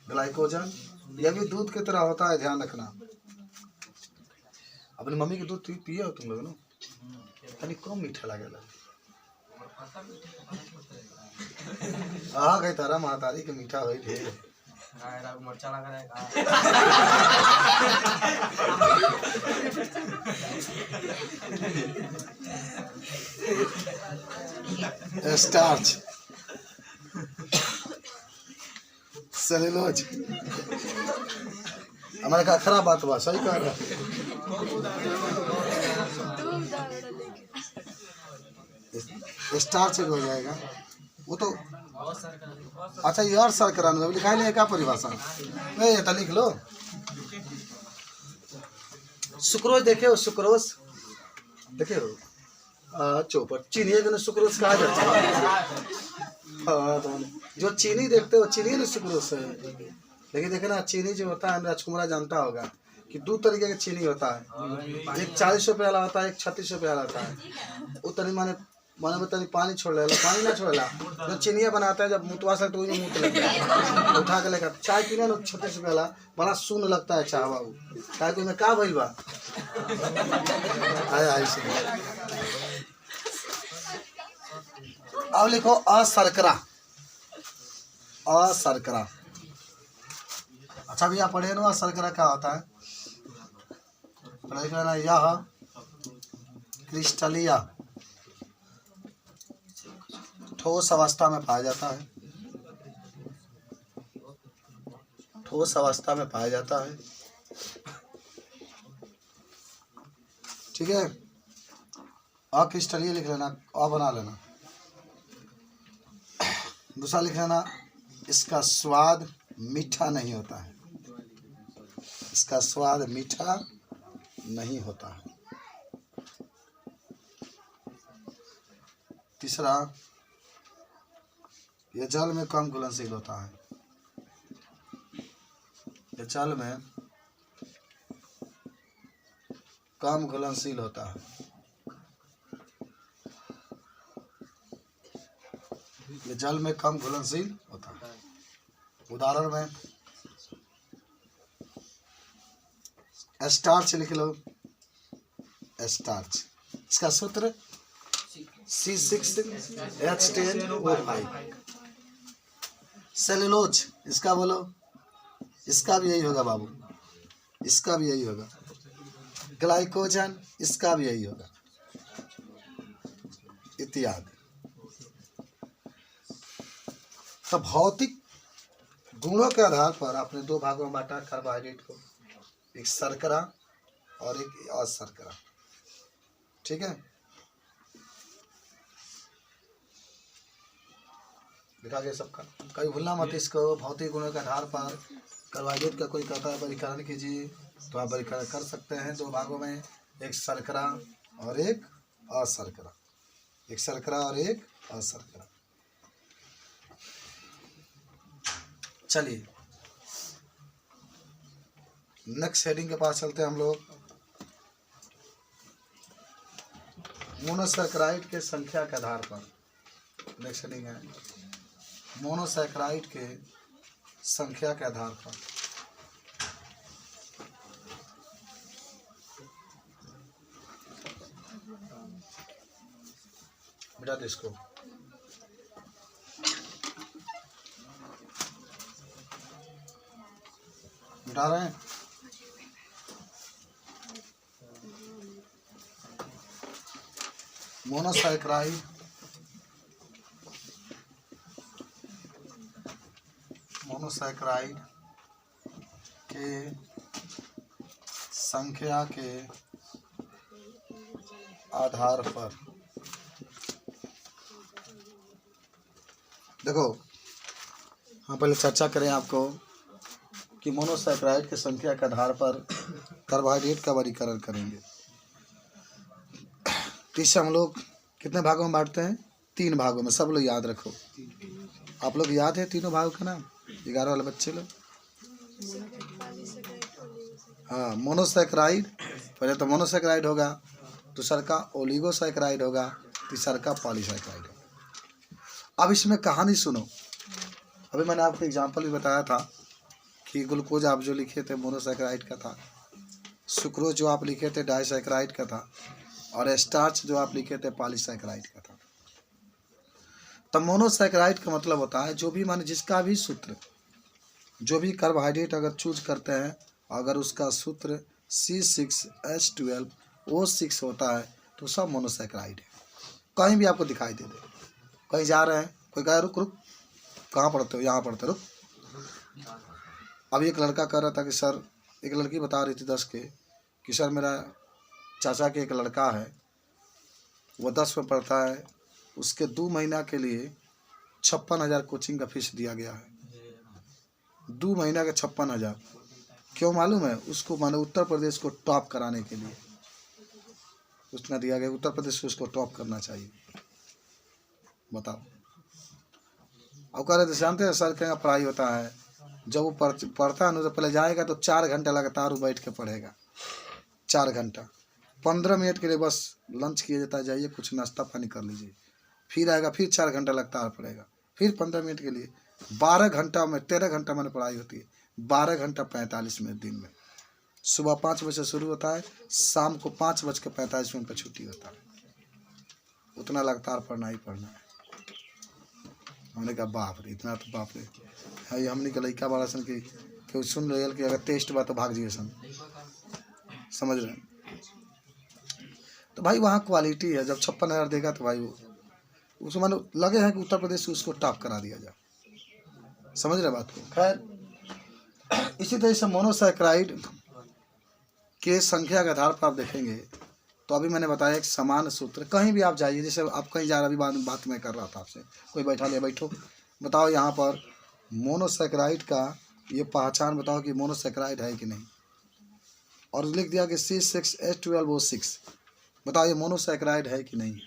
ग्लाइकोजन यह भी दूध की तरह होता है, ध्यान रखना। अपनी मम्मी के दूध पिए हो तुम लोग ना? तनी कम मीठा लगेगा। गई तारा महातारी के मीठा हुई ढेर। मरचा लगा स्टार्च, सेलुलोज। हमारे कहा खराब बात हुआ, सही कह रहा। स्टार्च हो जाएगा वो तो। अच्छा ये और शर्करा में लिखा है क्या परिभाषा? नहीं तो लिख लो। सुक्रोज देखे हो, सुक्रोज देखे हो चौपट चीनी है, सुक्रोज कहा जाता है। हाँ, तो जो चीनी देखते हो चीनी ना सुक्रोज है। लेकिन देखे ना चीनी जो होता है, राजकुमारा जानता होगा कि दो तरीके का चीनी होता है। एक 40 रुपये वाला होता है, एक 36 रुपये वाला होता है। वो तनी माने में तनी पानी छोड़ लेला, पानी ना छोड़ेला। जो चीनिया बनाता है जब मुतवा से तो वही मुँह लगता है, उठा के लेकर चाय पीना ना 36 रुपये वाला बड़ा सुन लगता है चाय बाबू। चाय को में का भइल बा आया ऐसे। अब लिखो अशर्करा, अशर्करा। अच्छा भैया पढ़े ना अशर्करा क्या होता है? लिखना यह क्रिस्टलिया ठोस अवस्था में पाया जाता है, ठोस अवस्था में पाया जाता है। ठीक है, अक्रिस्टलीय लिख लेना, अ बना लेना। दूसरा लिख लेना, इसका स्वाद मीठा नहीं होता है, इसका स्वाद मीठा नहीं होता है। तीसरा, यह जल में कम घुलनशील होता है, यह जल में कम घुलनशील होता है। ये जल में कम घुलनशील होता है। उदाहरण में स्टार्च लिख लो, स्टार्च। इसका सूत्र C6H10O5। सेलुलोज इसका बोलो, इसका भी यही होगा बाबू, इसका भी यही होगा। ग्लाइकोजन इसका भी यही होगा, इत्यादि। तो भौतिक गुणों के आधार पर आपने दो भागों में बांटा कार्बोहाइड्रेट को, एक शर्करा और एक अशर्करा। ठीक है, लिखा गया सबका, कभी भूलना मत इसको। भौतिक गुणों के आधार पर कार्बोहाइड्रेट का कोई कहता है वर्गीकरण कीजिए, तो आप वर्गीकरण कर सकते हैं दो भागों में, एक शर्करा और एक अशर्करा, एक शर्करा और एक अशर्करा। चलिए नेक्स्ट हेडिंग के पास चलते हैं हम लोग। मोनोसैकेराइड के संख्या के आधार पर, नेक्स्ट हेडिंग है मोनोसैकेराइड के संख्या के आधार पर। मिटा दे इसको। मिटा रहे हैं। मोनोसैकेराइड के संख्या के आधार पर। देखो हाँ, पहले चर्चा करें आपको कि मोनोसैकेराइड के संख्या के आधार पर कार्बोहाइड्रेट का वर्गीकरण करेंगे। तो इससे हम लोग कितने भागों में बांटते हैं? 3 भागों में। सब लोग याद रखो। आप लोग याद है तीनों भागों का नाम? 11 वाले बच्चे लोग। हाँ, मोनोसैकेराइड, पहले तो मोनोसैकेराइड होगा, दूसरा का ओलिगोसैकेराइड होगा, तीसरा का पॉलीसैकेराइड होगा। अब इसमें कहानी सुनो। अभी मैंने आपको एग्जांपल भी बताया था कि ग्लूकोज आप जो लिखे थे मोनोसैकेराइड का था, सुक्रोज जो आप लिखे थे डाइसैकेराइड का था, और स्टार्च जो आप लिखे थे पॉलीसैकेराइड का था। तो मोनोसैकेराइड का मतलब होता है जो भी माने जिसका भी सूत्र, जो भी कार्बोहाइड्रेट अगर चूज करते हैं, अगर उसका सूत्र C6H12O6 होता है तो सब मोनोसैकेराइड है। कहीं भी आपको दिखाई दे दे, कहीं जा रहे हैं, कोई कहा रुक रुक, कहाँ पढ़ते हो, यहाँ पढ़ते, रुक। अब एक लड़का कह रहा था कि सर, एक लड़की बता रही थी 10 के कि सर मेरा चाचा के एक लड़का है, वो 10 में पढ़ता है, उसके 2 महीना के लिए 56,000 कोचिंग का फीस दिया गया है। 2 महीना का 56,000। क्यों मालूम है? उसको माने उत्तर प्रदेश को टॉप कराने के लिए उतना दिया गया। उत्तर प्रदेश को उसको टॉप करना चाहिए। बताओ। अब कह रहे थे जानते हैं सर क्या पढ़ाई होता है, जब वो पढ़ता है ना तो पहले जाएगा तो 4 घंटे लगातार वो बैठ के पढ़ेगा। 4 घंटा, 15 मिनट के लिए बस लंच किया जाता है, जाइए कुछ नाश्ता पानी कर लीजिए, फिर आएगा, फिर 4 घंटा लगातार पढ़ेगा, फिर 15 मिनट के लिए। 12 घंटा में 13 घंटा मैंने पढ़ाई होती है। 12 घंटा 45 मिनट दिन में। सुबह 5 बजे से शुरू होता है, शाम को 5:45 पर छुट्टी होता है। उतना लगातार पढ़ना ही पढ़ना है। हमने कहा बाप रे, इतना तो बाप रे है। हमने कहा लड़का बड़ा सन कि सुन रहे कि अगर टेस्ट बा तो भाग जिए सन, समझ रहे हैं। तो भाई वहाँ क्वालिटी है। जब 56,000 देगा तो भाई उसको मानो लगे हैं कि उत्तर प्रदेश से उसको टॉप करा दिया जाए। समझ रहे बात को। खैर इसी तरह से मोनोसैकेराइड के संख्या के आधार पर आप देखेंगे तो अभी मैंने बताया एक समान सूत्र। कहीं भी आप जाइए, जैसे आप कहीं जा रहे, अभी बात मैं कर रहा था आपसे, कोई बैठा लिया, बैठो बताओ यहाँ पर मोनोसैकेराइड का ये पहचान बताओ कि मोनोसैकेराइड है कि नहीं, और लिख दिया कि C6H12O6। बताओ ये मोनोसैकेराइड है कि नहीं।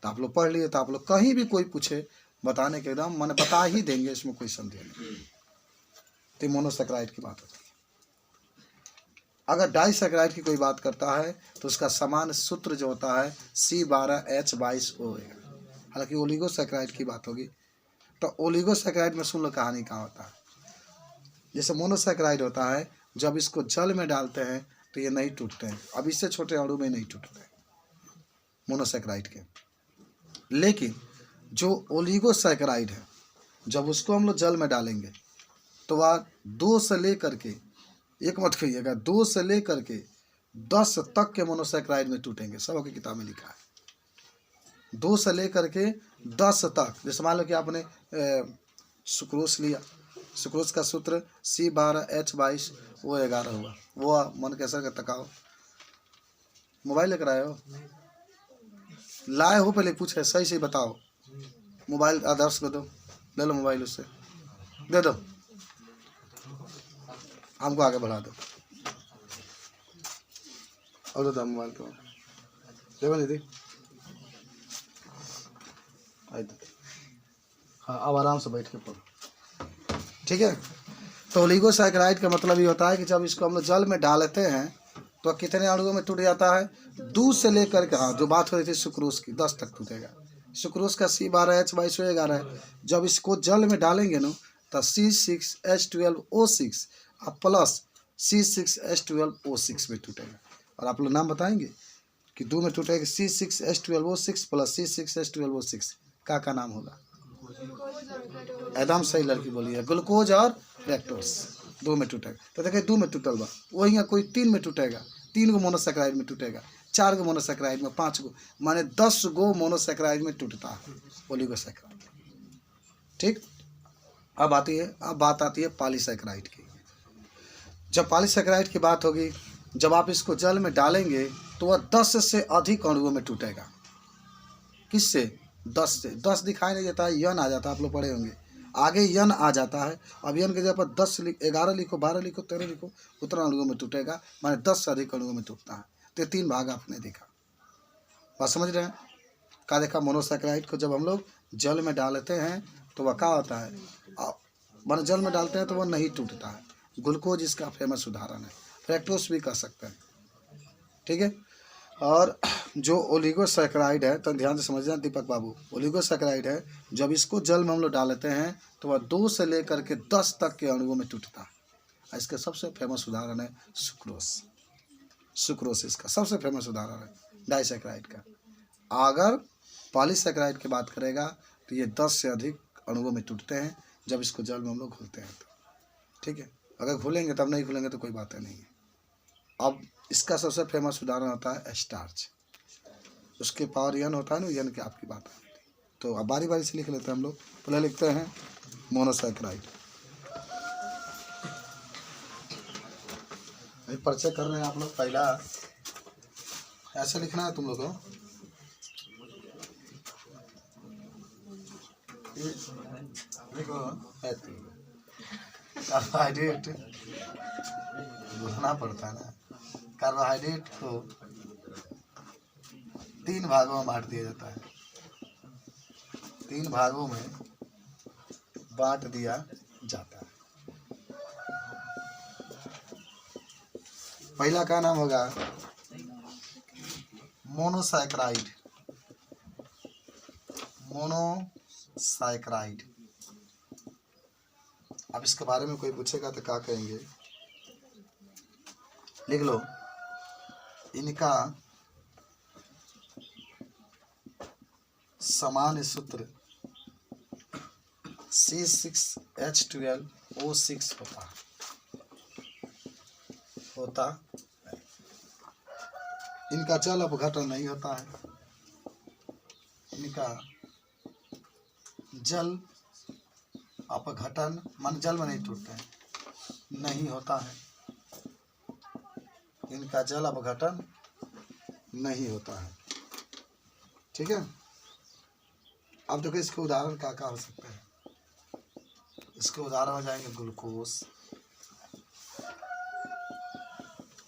तो आप लोग पढ़ लिए, तो आप लोग कहीं भी कोई पूछे बताने के एकदम मैंने बता ही देंगे, इसमें कोई संदेह नहीं। तो मोनोसैकेराइड की बात होती है। अगर डाइसैकेराइड की कोई बात करता है तो उसका समान सूत्र जो होता है C12H22O होगा। हालांकि ओलिगोसैकेराइड की बात होगी। तो ओलिगोसैकेराइड में सुन लो कहानी कहाँ होता है। जैसे मोनोसैकेराइड होता है, जब इसको जल में डालते हैं तो ये नहीं टूटते हैं। अब इससे छोटे अणु में नहीं टूटते मोनोसैकेराइड के। लेकिन जो ओलिगोसैकेराइड है, जब उसको हम लोग जल में डालेंगे तो वह 2 से लेकर के, एक मत कहिएगा, 2 से लेकर के 10 तक के मोनोसैकेराइड में टूटेंगे। सब की किताब में लिखा है 2 से लेकर के 10 तक। जैसे मान लो कि आपने सुक्रोज लिया, सुक्रोज का सूत्र C12H22O11 हुआ। वो मन कैसा का तकाओ, मोबाइल लेकर आए हो, लाए हो, पहले पूछे सही से बताओ। मोबाइल आदर्श को दो, ले लो मोबाइल, उससे दे दो, हमको आगे बढ़ा दो। और दो मोबाइल को देखो दीदी। हाँ अब आराम से बैठ के पढ़ो, ठीक है। तो ओलिगोसैकेराइड का मतलब ये होता है कि जब इसको हम लोग जल में डालते हैं तो कितने अणुओं में टूट जाता है? 2 से लेकर के, हाँ जो बात हो रही थी सुक्रोज की, 10 तक टूटेगा। सुक्रोज का C12H22O11 है। जब इसको जल में डालेंगे ना तो C6H12O6 और प्लस C6H12O6 में टूटेगा। और आप लोग नाम बताएंगे कि 2 में टूटेगा, C6H12O6 प्लस C6H12O6 का नाम होगा? एकदम सही लड़की बोली है, ग्लूकोज और फ्रैक्टोज। 2 में टूटेगा। तो देखिए 2 में टूटल बा, वही कोई 3 में टूटेगा, 3 गो मोनोसैकेराइड में टूटेगा, 4 गो मोनोसैकेराइड में, 5 गो, माने 10 गो मोनोसैकेराइड में टूटता है ओलिगोसैकेराइड। ठीक। अब बात आती है पॉलीसैकेराइड की। जब पॉलीसैकेराइड की बात होगी, जब आप इसको जल में डालेंगे तो वह 10 से अधिक अणुओं में टूटेगा। किससे? 10 से। 10 दिखाई नहीं देता है, यन आ जाता है, आप लोग पढ़े होंगे, आगे यन आ जाता है। अब यन के जगह पर 10 11 लिखो, 12 लिखो, 13 लिखो, उतना अणुओं में टूटेगा, माने 10 से अधिक अणुओं में टूटता है। तो 3 भाग आपने देखा, बात समझ रहे हैं? क्या देखा? मोनोसैकेराइड को जब हम लोग जल में डालते हैं तो वह क्या होता है? माने जल में डालते हैं तो वह नहीं टूटता है। ग्लूकोज इसका फेमस उदाहरण है, फ्रैक्टोज भी कह सकते हैं, ठीक है। और जो ओलिगोसैकेराइड है, तो ध्यान से समझना दीपक बाबू, ओलिगोसैकेराइड है, जब इसको जल में हम लोग डालते हैं तो वह 2 से लेकर के 10 तक के अणुओं में टूटता है। इसका सबसे फेमस उदाहरण है सुक्रोज। सुक्रोज इसका सबसे फेमस उदाहरण है डाइसैकेराइड का। अगर पॉलीसैकेराइड की बात करेगा तो ये 10 से अधिक अणुओं में टूटते हैं जब इसको जल में हम लोग घोलते हैं तो, ठीक है। अगर घोलेंगे तब नहीं घोलेंगे तो कोई बात नहीं है। अब इसका सबसे फेमस उदाहरण होता है स्टार्च। उसके पावर यन होता है ना, यन की आपकी बात है। तो अब बारी बारी से लिख लेते हैं हम लोग। पहले लिखते हैं मोनोसैकेराइड। परिचय कर रहे हैं आप लोग। पहला ऐसे लिखना है तुम लोग को। देखो कार्बोहाइड्रेट बोलना पड़ता है ना। कार्बोहाइड्रेट को 3 भागों में बांट दिया जाता है। 3 भागों में बांट दिया जाता है। पहला का नाम होगा मोनोसैकेराइड। मोनोसैकेराइड। अब इसके बारे में कोई पूछेगा तो क्या कहेंगे? लिख लो, इनका सामान्य सूत्र C6H12O6 होता है। इनका जल अपघटन नहीं होता है। इनका जल अपघटन मन जल में नहीं टूटते हैं, नहीं होता है। इनका जल अपघटन नहीं होता है। ठीक है। अब देखो इसके उदाहरण क्या हो सकते हैं। इसके उदाहरण हो जाएंगे ग्लूकोज।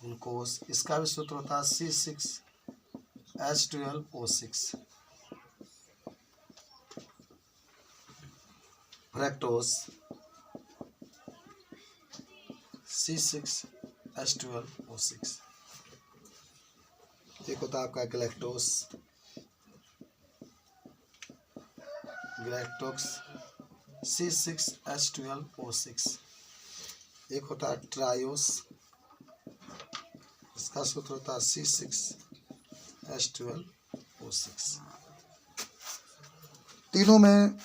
ग्लूकोज इसका भी सूत्र होता है C6H12O6। Fructose C6H12O6। एक होता है आपका गैलेक्टोज। Galactose C6H12O6। एक होता है ट्रायोस। इसका सूत्र होता है C6H12O6। तीनों में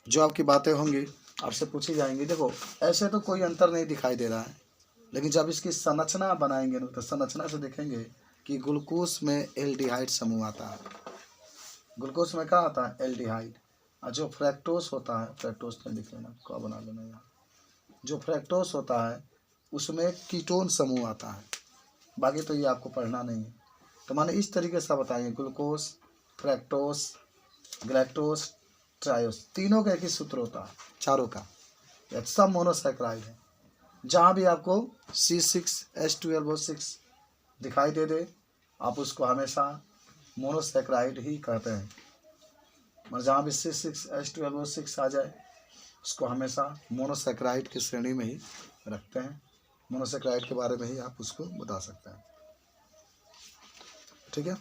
जो आपकी बातें होंगी आपसे पूछी जाएंगी। देखो ऐसे तो कोई अंतर नहीं दिखाई दे रहा है, लेकिन जब इसकी संरचना बनाएंगे ना तो संरचना से देखेंगे कि ग्लूकोज में एल्डिहाइड समूह आता है। ग्लूकोज में क्या आता है? एल्डिहाइड। और जो फ्रैक्टोज होता है, फ्रैक्टोज में लिख लेना, क्या बना लेना यहाँ। जो फ्रैक्टोज होता है उसमें कीटोन समूह आता है। बाकी तो ये आपको पढ़ना नहीं है। तो माने इस तरीके से बताइए, ग्लूकोज, फ्रैक्टोज, गैलेक्टोज, ट्रायोस, तीनों का एक ही सूत्र होता है, चारों का। यह सब मोनोसैकेराइड है। जहाँ भी आपको C6H12O6 दिखाई दे दे, आप उसको हमेशा मोनोसैकेराइड ही कहते हैं। मतलब जहाँ भी C6H12O6 आ जाए उसको हमेशा मोनोसैकेराइड की श्रेणी में ही रखते हैं। मोनोसैकेराइड के बारे में ही आप उसको बता सकते हैं। ठीक है।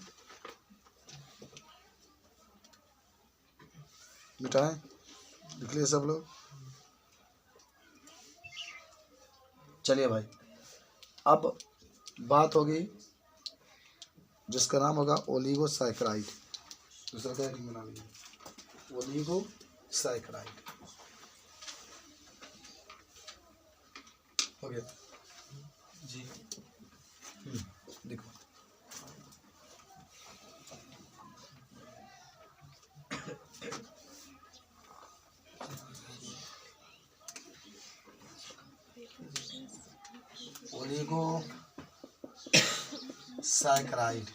मिटाएं, लिख लिए सब लोग। चलिए भाई, अब बात होगी जिसका नाम होगा ओलिगोसैकेराइड। दूसरा क्या बना लीजिए, ओलिगोसैकेराइड। हो गया जी। देखो ओलिगोसैकेराइड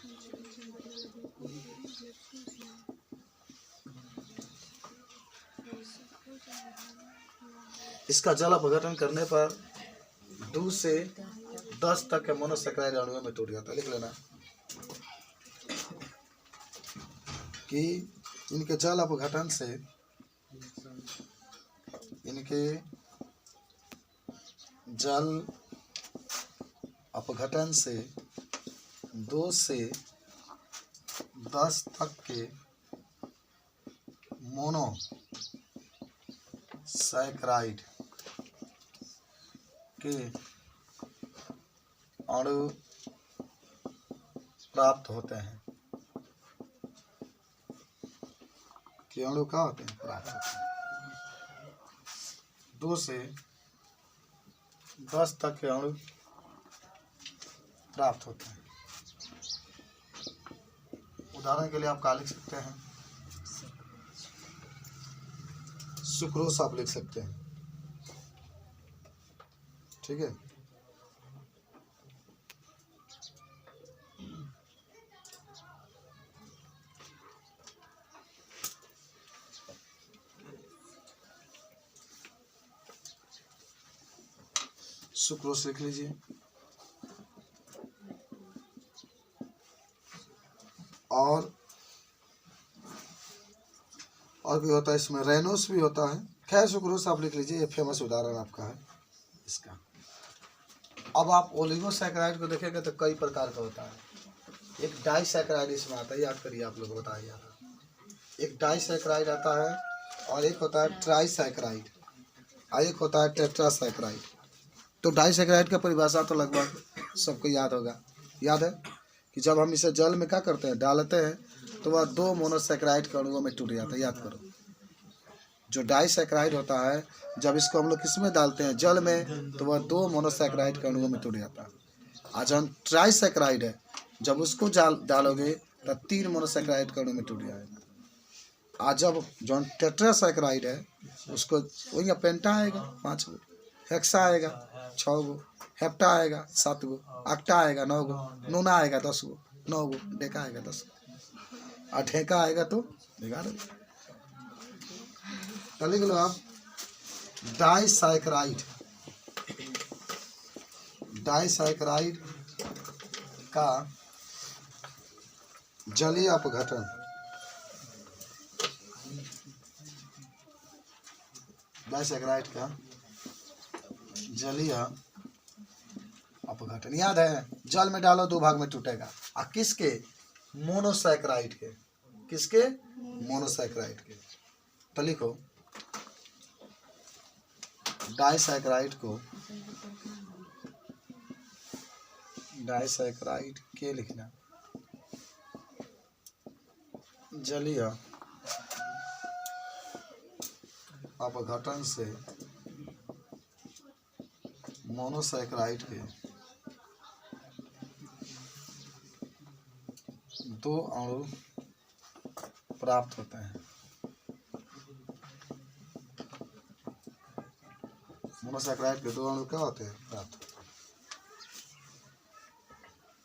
इसका जल अपघटन करने पर 2 से 10 तक के मोनोसैकेराइड अणुओं में टूट जाता है। लिख लेना कि इनके जल अपघटन से, इनके जल अपघटन से 2 से 10 तक के मोनोसैकेराइड के अणु प्राप्त होते हैं। के अणु क्या होते हैं? प्राप्त होते हैं। 2 से 10 तक के अणु प्राप्त होते हैं। उदाहरण के लिए आप क्या लिख सकते हैं? सुक्रोस आप लिख सकते हैं, ठीक है। सुक्रोस लिख लीजिए। और भी होता है इसमें, रेनोस भी होता है। खैर सुक्रोस आप लिख लीजिए, ये फेमस उदाहरण आपका है इसका। अब आप ओलिगोसैकेराइड को देखेंगे तो कई प्रकार का होता है। एक डाइसैकेराइड इसमें आता है, याद करिए आप लोग बताइए। एक डाइसैकेराइड आता है और एक होता है ट्राइसैकेराइड और एक होता है टेट्रासैकेराइड। तो डाइसैकेराइड का परिभाषा तो लगभग सबको याद होगा। याद है कि जब हम इसे जल में क्या करते हैं, डालते हैं, तो वह 2 मोनोसैकेराइड के अणुओं में टूट जाता है। याद करो, जो डाइसैकेराइड होता है जब इसको हम लोग किस में डालते हैं, जल में, तो वह 2 मोनोसैकेराइड के अणुओं में टूट जाता है। और जब ट्राइसैकेराइड है, जब उसको डालोगे तो 3 मोनोसैकेराइड के अणु में टूट जाएगा। और जब जो टेट्रासैकेराइड है उसको वही पेंटा आएगा 5 गो, हेक्सा आएगा 6 गो, हेप्टा आएगा 7 गो, अक्टा आएगा 9 गो, नूना आएगा 10 गो, 9 गो, डेका आएगा 10 गो, और ठेका आएगा तो 11 गो। लिख लो आप डाइसैकेराइड। डाइसैकेराइड का जलीय अपघटन, डाइसैकेराइड का जलीय अपघटन। याद है, जल में डालो 2 भाग में टूटेगा। और किसके? मोनोसैकेराइड के। किसके? मोनोसैकेराइड के। तो लिखो डाइसैकेराइड को, डाइसैकेराइड के लिखना जलीय अपघटन से मोनोसैकेराइड के 2 अणु प्राप्त होते हैं। मोनोसैकेराइड के 2 अणु क्या होते हैं? प्राप्त होते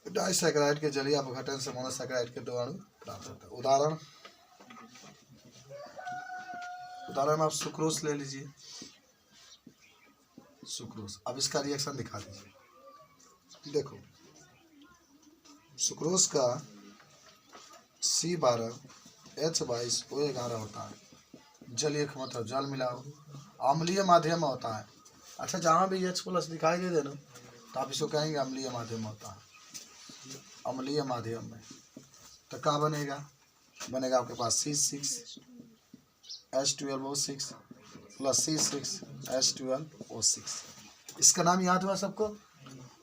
हैं। डाइसैकेराइड के जलीय अपघटन से मोनोसैकेराइड के 2 अणु प्राप्त होते हैं। उदाहरण आप सुक्रोस ले लीजिए। सुक्रोस, अब इसका रिएक्शन दिखा दीजिए। देखो, सुक्रोस का C12H22O11 होता है। जलीय का मतलब जल मिलाओ, अम्लीय माध्यम में होता है। अच्छा, जहाँ भी H+ दिखाई दे देना तो आप इसको कहेंगे अम्लीय माध्यम में होता है। अम्लीय माध्यम में तो क्या बनेगा? बनेगा आपके पास C6H12O6 प्लस C6H12O6। इसका नाम याद हुआ सबको?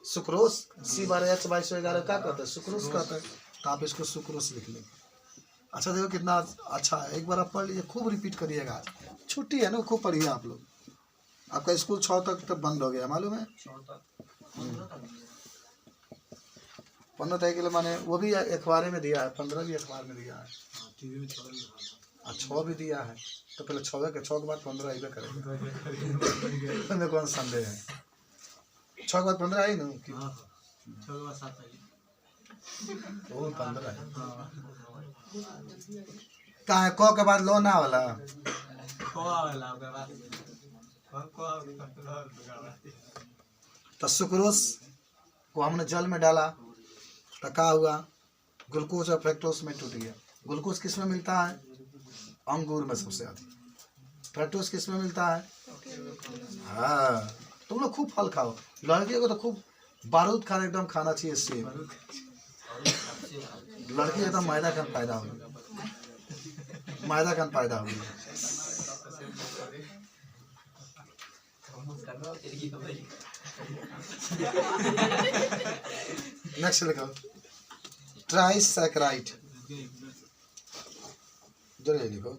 सुक्रोस। C12H22O11 क्या कहते हैं? सुक्रोस कहते हैं। तो आप इसको सुक्रोस लिख लेंगे। अच्छा देखो कितना अच्छा है, एक बार आप पढ़ लीजिए, खूब रिपीट करिएगा। छुट्टी है ना, खूब पढ़िए आप लोग। आपका स्कूल 6 तक तो बंद हो गया, मालूम है? 15 तारीख के लिए माने वो भी अखबार में दिया है, 15 भी अखबार में दिया है, 6 भी दिया है। तो पहले 6 के बाद 15 ही करेगा। में कौन संदेह है? 6 के बाद 15 आई ना, 15 है। कहाँ है? क के बाद लोना वाला। तो सुक्रोस को हमने जल में डाला तो क्या हुआ? ग्लूकोज और फ्रक्टोज में टूट गया। ग्लूकोज किस में मिलता है? अंगूर में सबसे अधिक। फ्रक्टोज किस में मिलता है? हाँ, तुम लोग खूब फल खाओ। लड़कियों को तो खूब बारूद खाना एकदम खाना चाहिए। सेब, लड़की एकदम मैदा का पैदा हो, मैदा का पैदा हो। नेक्स्ट लिखो ट्राइसैकेराइड। जल्दी लिखो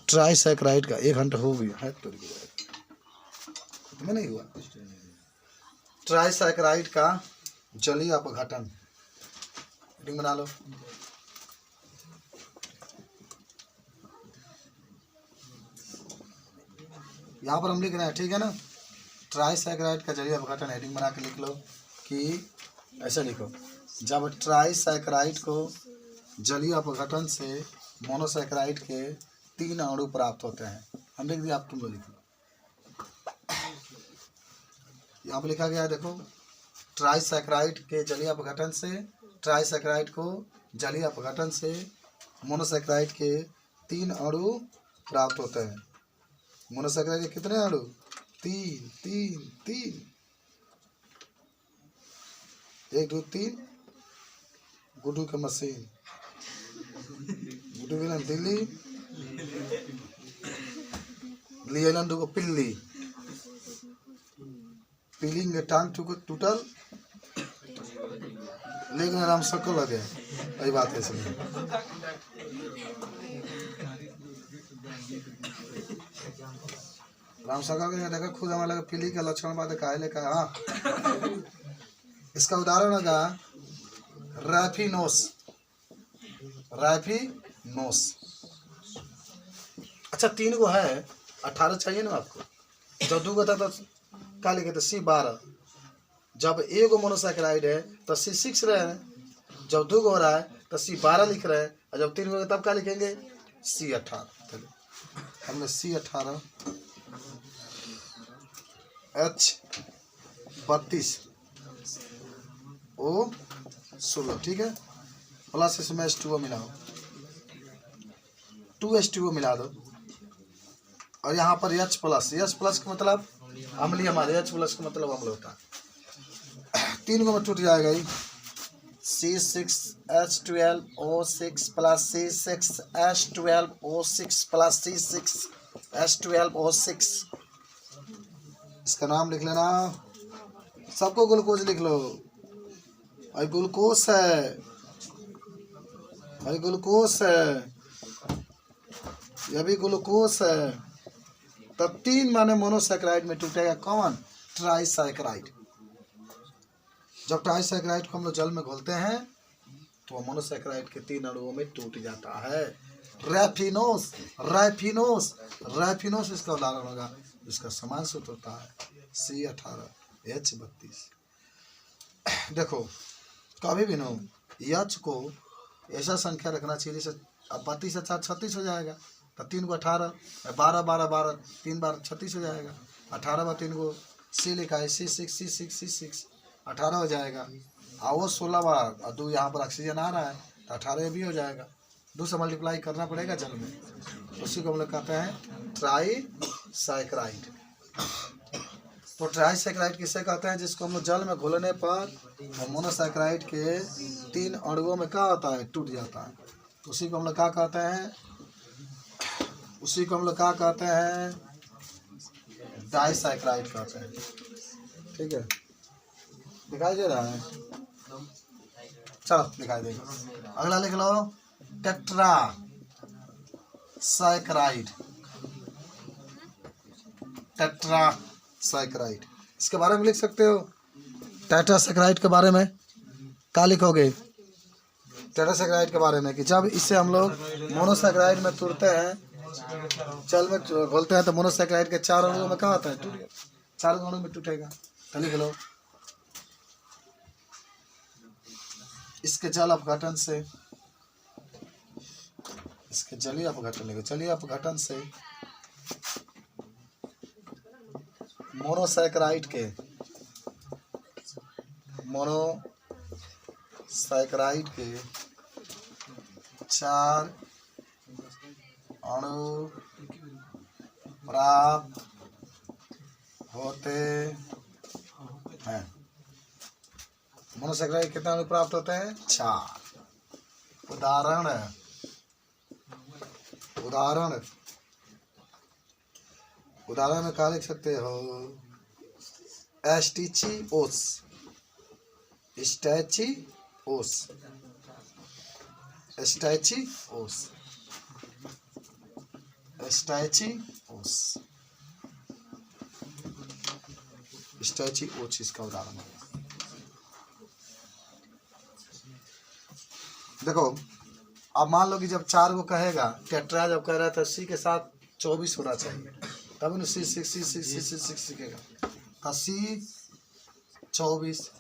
ट्राइसैकेराइड का। 1 घंटा हो गया है तो तुम्हें नहीं हुआ? ट्राइसैकेराइड का जलीय अपघटन, रिंग बना लो। यहाँ पर हम लिख रहे हैं, ठीक है ना। ट्राईसैकेराइड का जलीय अपघटन हेडिंग बना के लिख लो कि ऐसे लिखो, जब ट्राईसैकेराइड को जलीय अपघटन से मोनोसैकेराइड के 3 अणु प्राप्त होते हैं। हम लिख दिया, आप तुम लोग लिखो। यहाँ पर लिखा गया है, देखो, ट्राईसैकेराइड के जलीय अपघटन से, ट्राईसैकेराइड को जलीय अपघटन से मोनोसैकेराइड के 3 अणु प्राप्त होते हैं। मोनोसैकेराइड के कितने अणु? 3 3 3, 1 2 3। गुड्डू के मशीन, गुड्डू के नाम दिल्ली, लियलन दुगो पिल्ली, पिलिंग के टांग टूटल, लेकिन आराम सबको लगे। वही बात है इसमें। राम सकल के देखा खुद हमारे लगे पीली के लक्षण बात काहे लेकर। हाँ, इसका उदाहरण होगा रैफिनोस। रैफिनोस। अच्छा, 3 गो है, 18 चाहिए ना आपको। जब 2 गो था तो क्या लिखे थे? C12। जब 1 गो मोनोसैकेराइड है तो C6 रहे हैं। जब 2 गो हो रहा है तो C12 लिख रहे हैं, और जब 3 गो तब क्या लिखेंगे? C18। हमने C18 H32 O16, ठीक है। प्लस इसमें H2O मिलाओ, 2H2O मिला दो, और यहाँ पर H प्लस का मतलब अम्लीय, हमारे H प्लस का मतलब अम्ल होता है। 3 गो में टूट जाएगा ही। C6H12O6 plus C6H12O6 plus C6H12O6। इसका नाम लिख लेना, सबको ग्लूकोज लिख लो। भाई ग्लूकोज है, भाई ग्लूकोज है, यह भी ग्लूकोज है। तब 3 माने मोनोसैकेराइड में टूटेगा कौन? ट्राईसैकेराइड। जब ट्राईसैकेराइड को हम लोग जल में घोलते हैं तो मोनोसैकेराइड के 3 अणुओं में टूट जाता है। रैफिनोस, रैफिनोस, रैफिनोस इसका उदाहरण होगा। इसका समान सूत्र होता है C18H32। देखो, कभी भी नो H को ऐसा संख्या रखना चाहिए जैसे 32 से 4 36 हो जाएगा। तो 3 को 18, 12 12 12, 3 बार 36 हो जाएगा। 18 बार 3 को C लिखा है, C6 18 हो जाएगा। और वो 16 बार, और 2 यहाँ पर ऑक्सीजन आ रहा है तो 18 भी हो जाएगा। 2 से मल्टीप्लाई करना पड़ेगा जल में, उसी को हम लोग कहते हैं ट्राईसैकेराइड। तो ट्राईसैकेराइड किसे कहते हैं? जिसको हम लोग जल में घोलने पर मोनोसैकेराइड के 3 अणुओं में क्या होता है? टूट जाता है। तो उसी को हम लोग क्या कहते हैं? उसी को हम लोग क्या कहते हैं? डाईसैकेराइड कहते हैं। ठीक है, दिखाई दे रहा है? चलो दिखाई देगा। अगला लिख लो, टेट्रासैकेराइड। टेट्रासैकेराइड, इसके बारे में लिख सकते हो। टेट्रासैकेराइड के बारे में क्या लिखोगे? टेट्रासैकेराइड के बारे में कि जब इसे हम लोग मोनोसैकेराइड में तोड़ते हैं, जल में घोलते हैं, तो मोनोसैकेराइड के 4 अणुओं में क्या होता है? टूट, 4 अणुओं में टूटेगा। तो लिख लो, इसके जल अपघटन से, इसके जलीय अपघटन लिखो, जलीय अपघटन से मोनोसैकेराइड के 4 अणु प्राप्त होते हैं। मोनोसैकेराइड कितने अणु प्राप्त होते हैं? 4। उदाहरण में क्या लिख सकते हो? एस्टिचिओस, स्टैचिओस, स्टैचिओस, स्टैचिओस, स्टैचिओस इसका उदाहरण है। देखो, अब मान लो कि जब 4 को कहेगा, टेट्रा जब कह रहा था C के साथ 24 होना चाहिए। तब सी सिक्स सीखेगा। तो C24।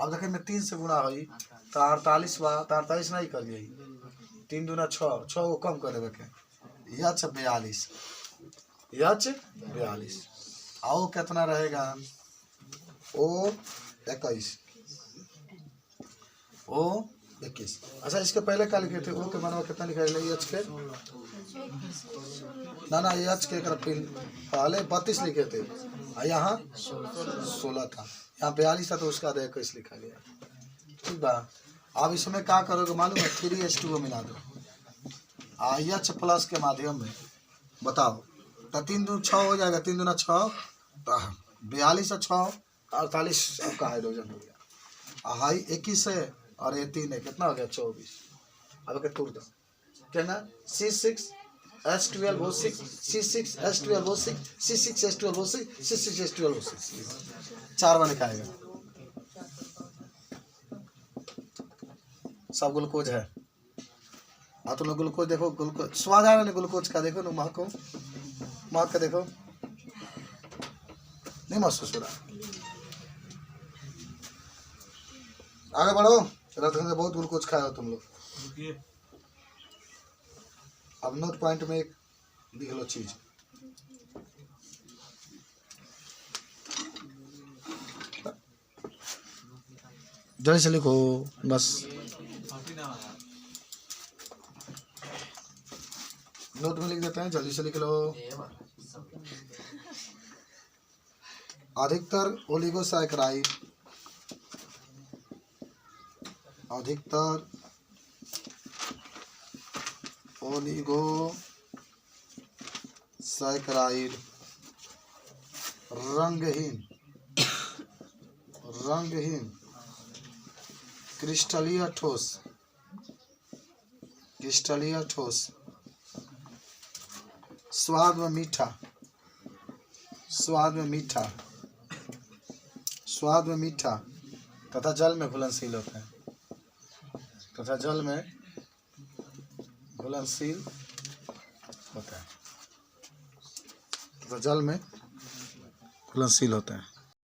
अब देखे में 3 से गुणा हुई तो 48 बा, तो 48 नहीं कर गई, 3 दूना 6, 6 को कम करे के यह 42, यह 42। आओ कितना रहेगा, ओ 21, ओ 21। अच्छा इसके पहले क्या लिखे थे, ओ के मानवा कितना लिखा है, एच के ना एच के पहले 32 लिखे थे, यहाँ 16 था, यहाँ 42 था, तो उसका 21 लिखा गया। ठीक बा। अब इसमें क्या करोगे मालूम है, 3H2O मिला दो H प्लस के माध्यम में, बताओ। तो 3 दूना 6 हो जाएगा, 3 दूना 6, तो 42 और 6 48 आपका हाइड्रोजन हो गया। हाई 21 है और ये 3 है, कितना हो गया 24। अब के तोड़ दो, कहना C6H12O6, C6H12O6, C6H12O6, C6H12O6, 4 बार लिखाएगा। सब ग्लूकोज है। हाँ तुम लोग ग्लूकोज देखो, ग्लूकोज स्वाद आ रहा है ग्लूकोज का, देखो ना महको, महक के देखो, नहीं महसूस हो रहा। आगे बढ़ो, रात में बहुत ग्लूकोज खाए हो तुम लोग। अब नोट पॉइंट में एक लिख लो चीज, जल्दी से लिखो बस, नोट में लिख देते हैं, जल्दी से लिख लो। अधिकतर ओलिगोसैकराइड, अधिकतर ओलिगोसैकराइड रंगहीन क्रिस्टलीय ठोस, स्वाद में मीठा तथा जल में घुलनशील होते हैं, घुलनशील होते हैं।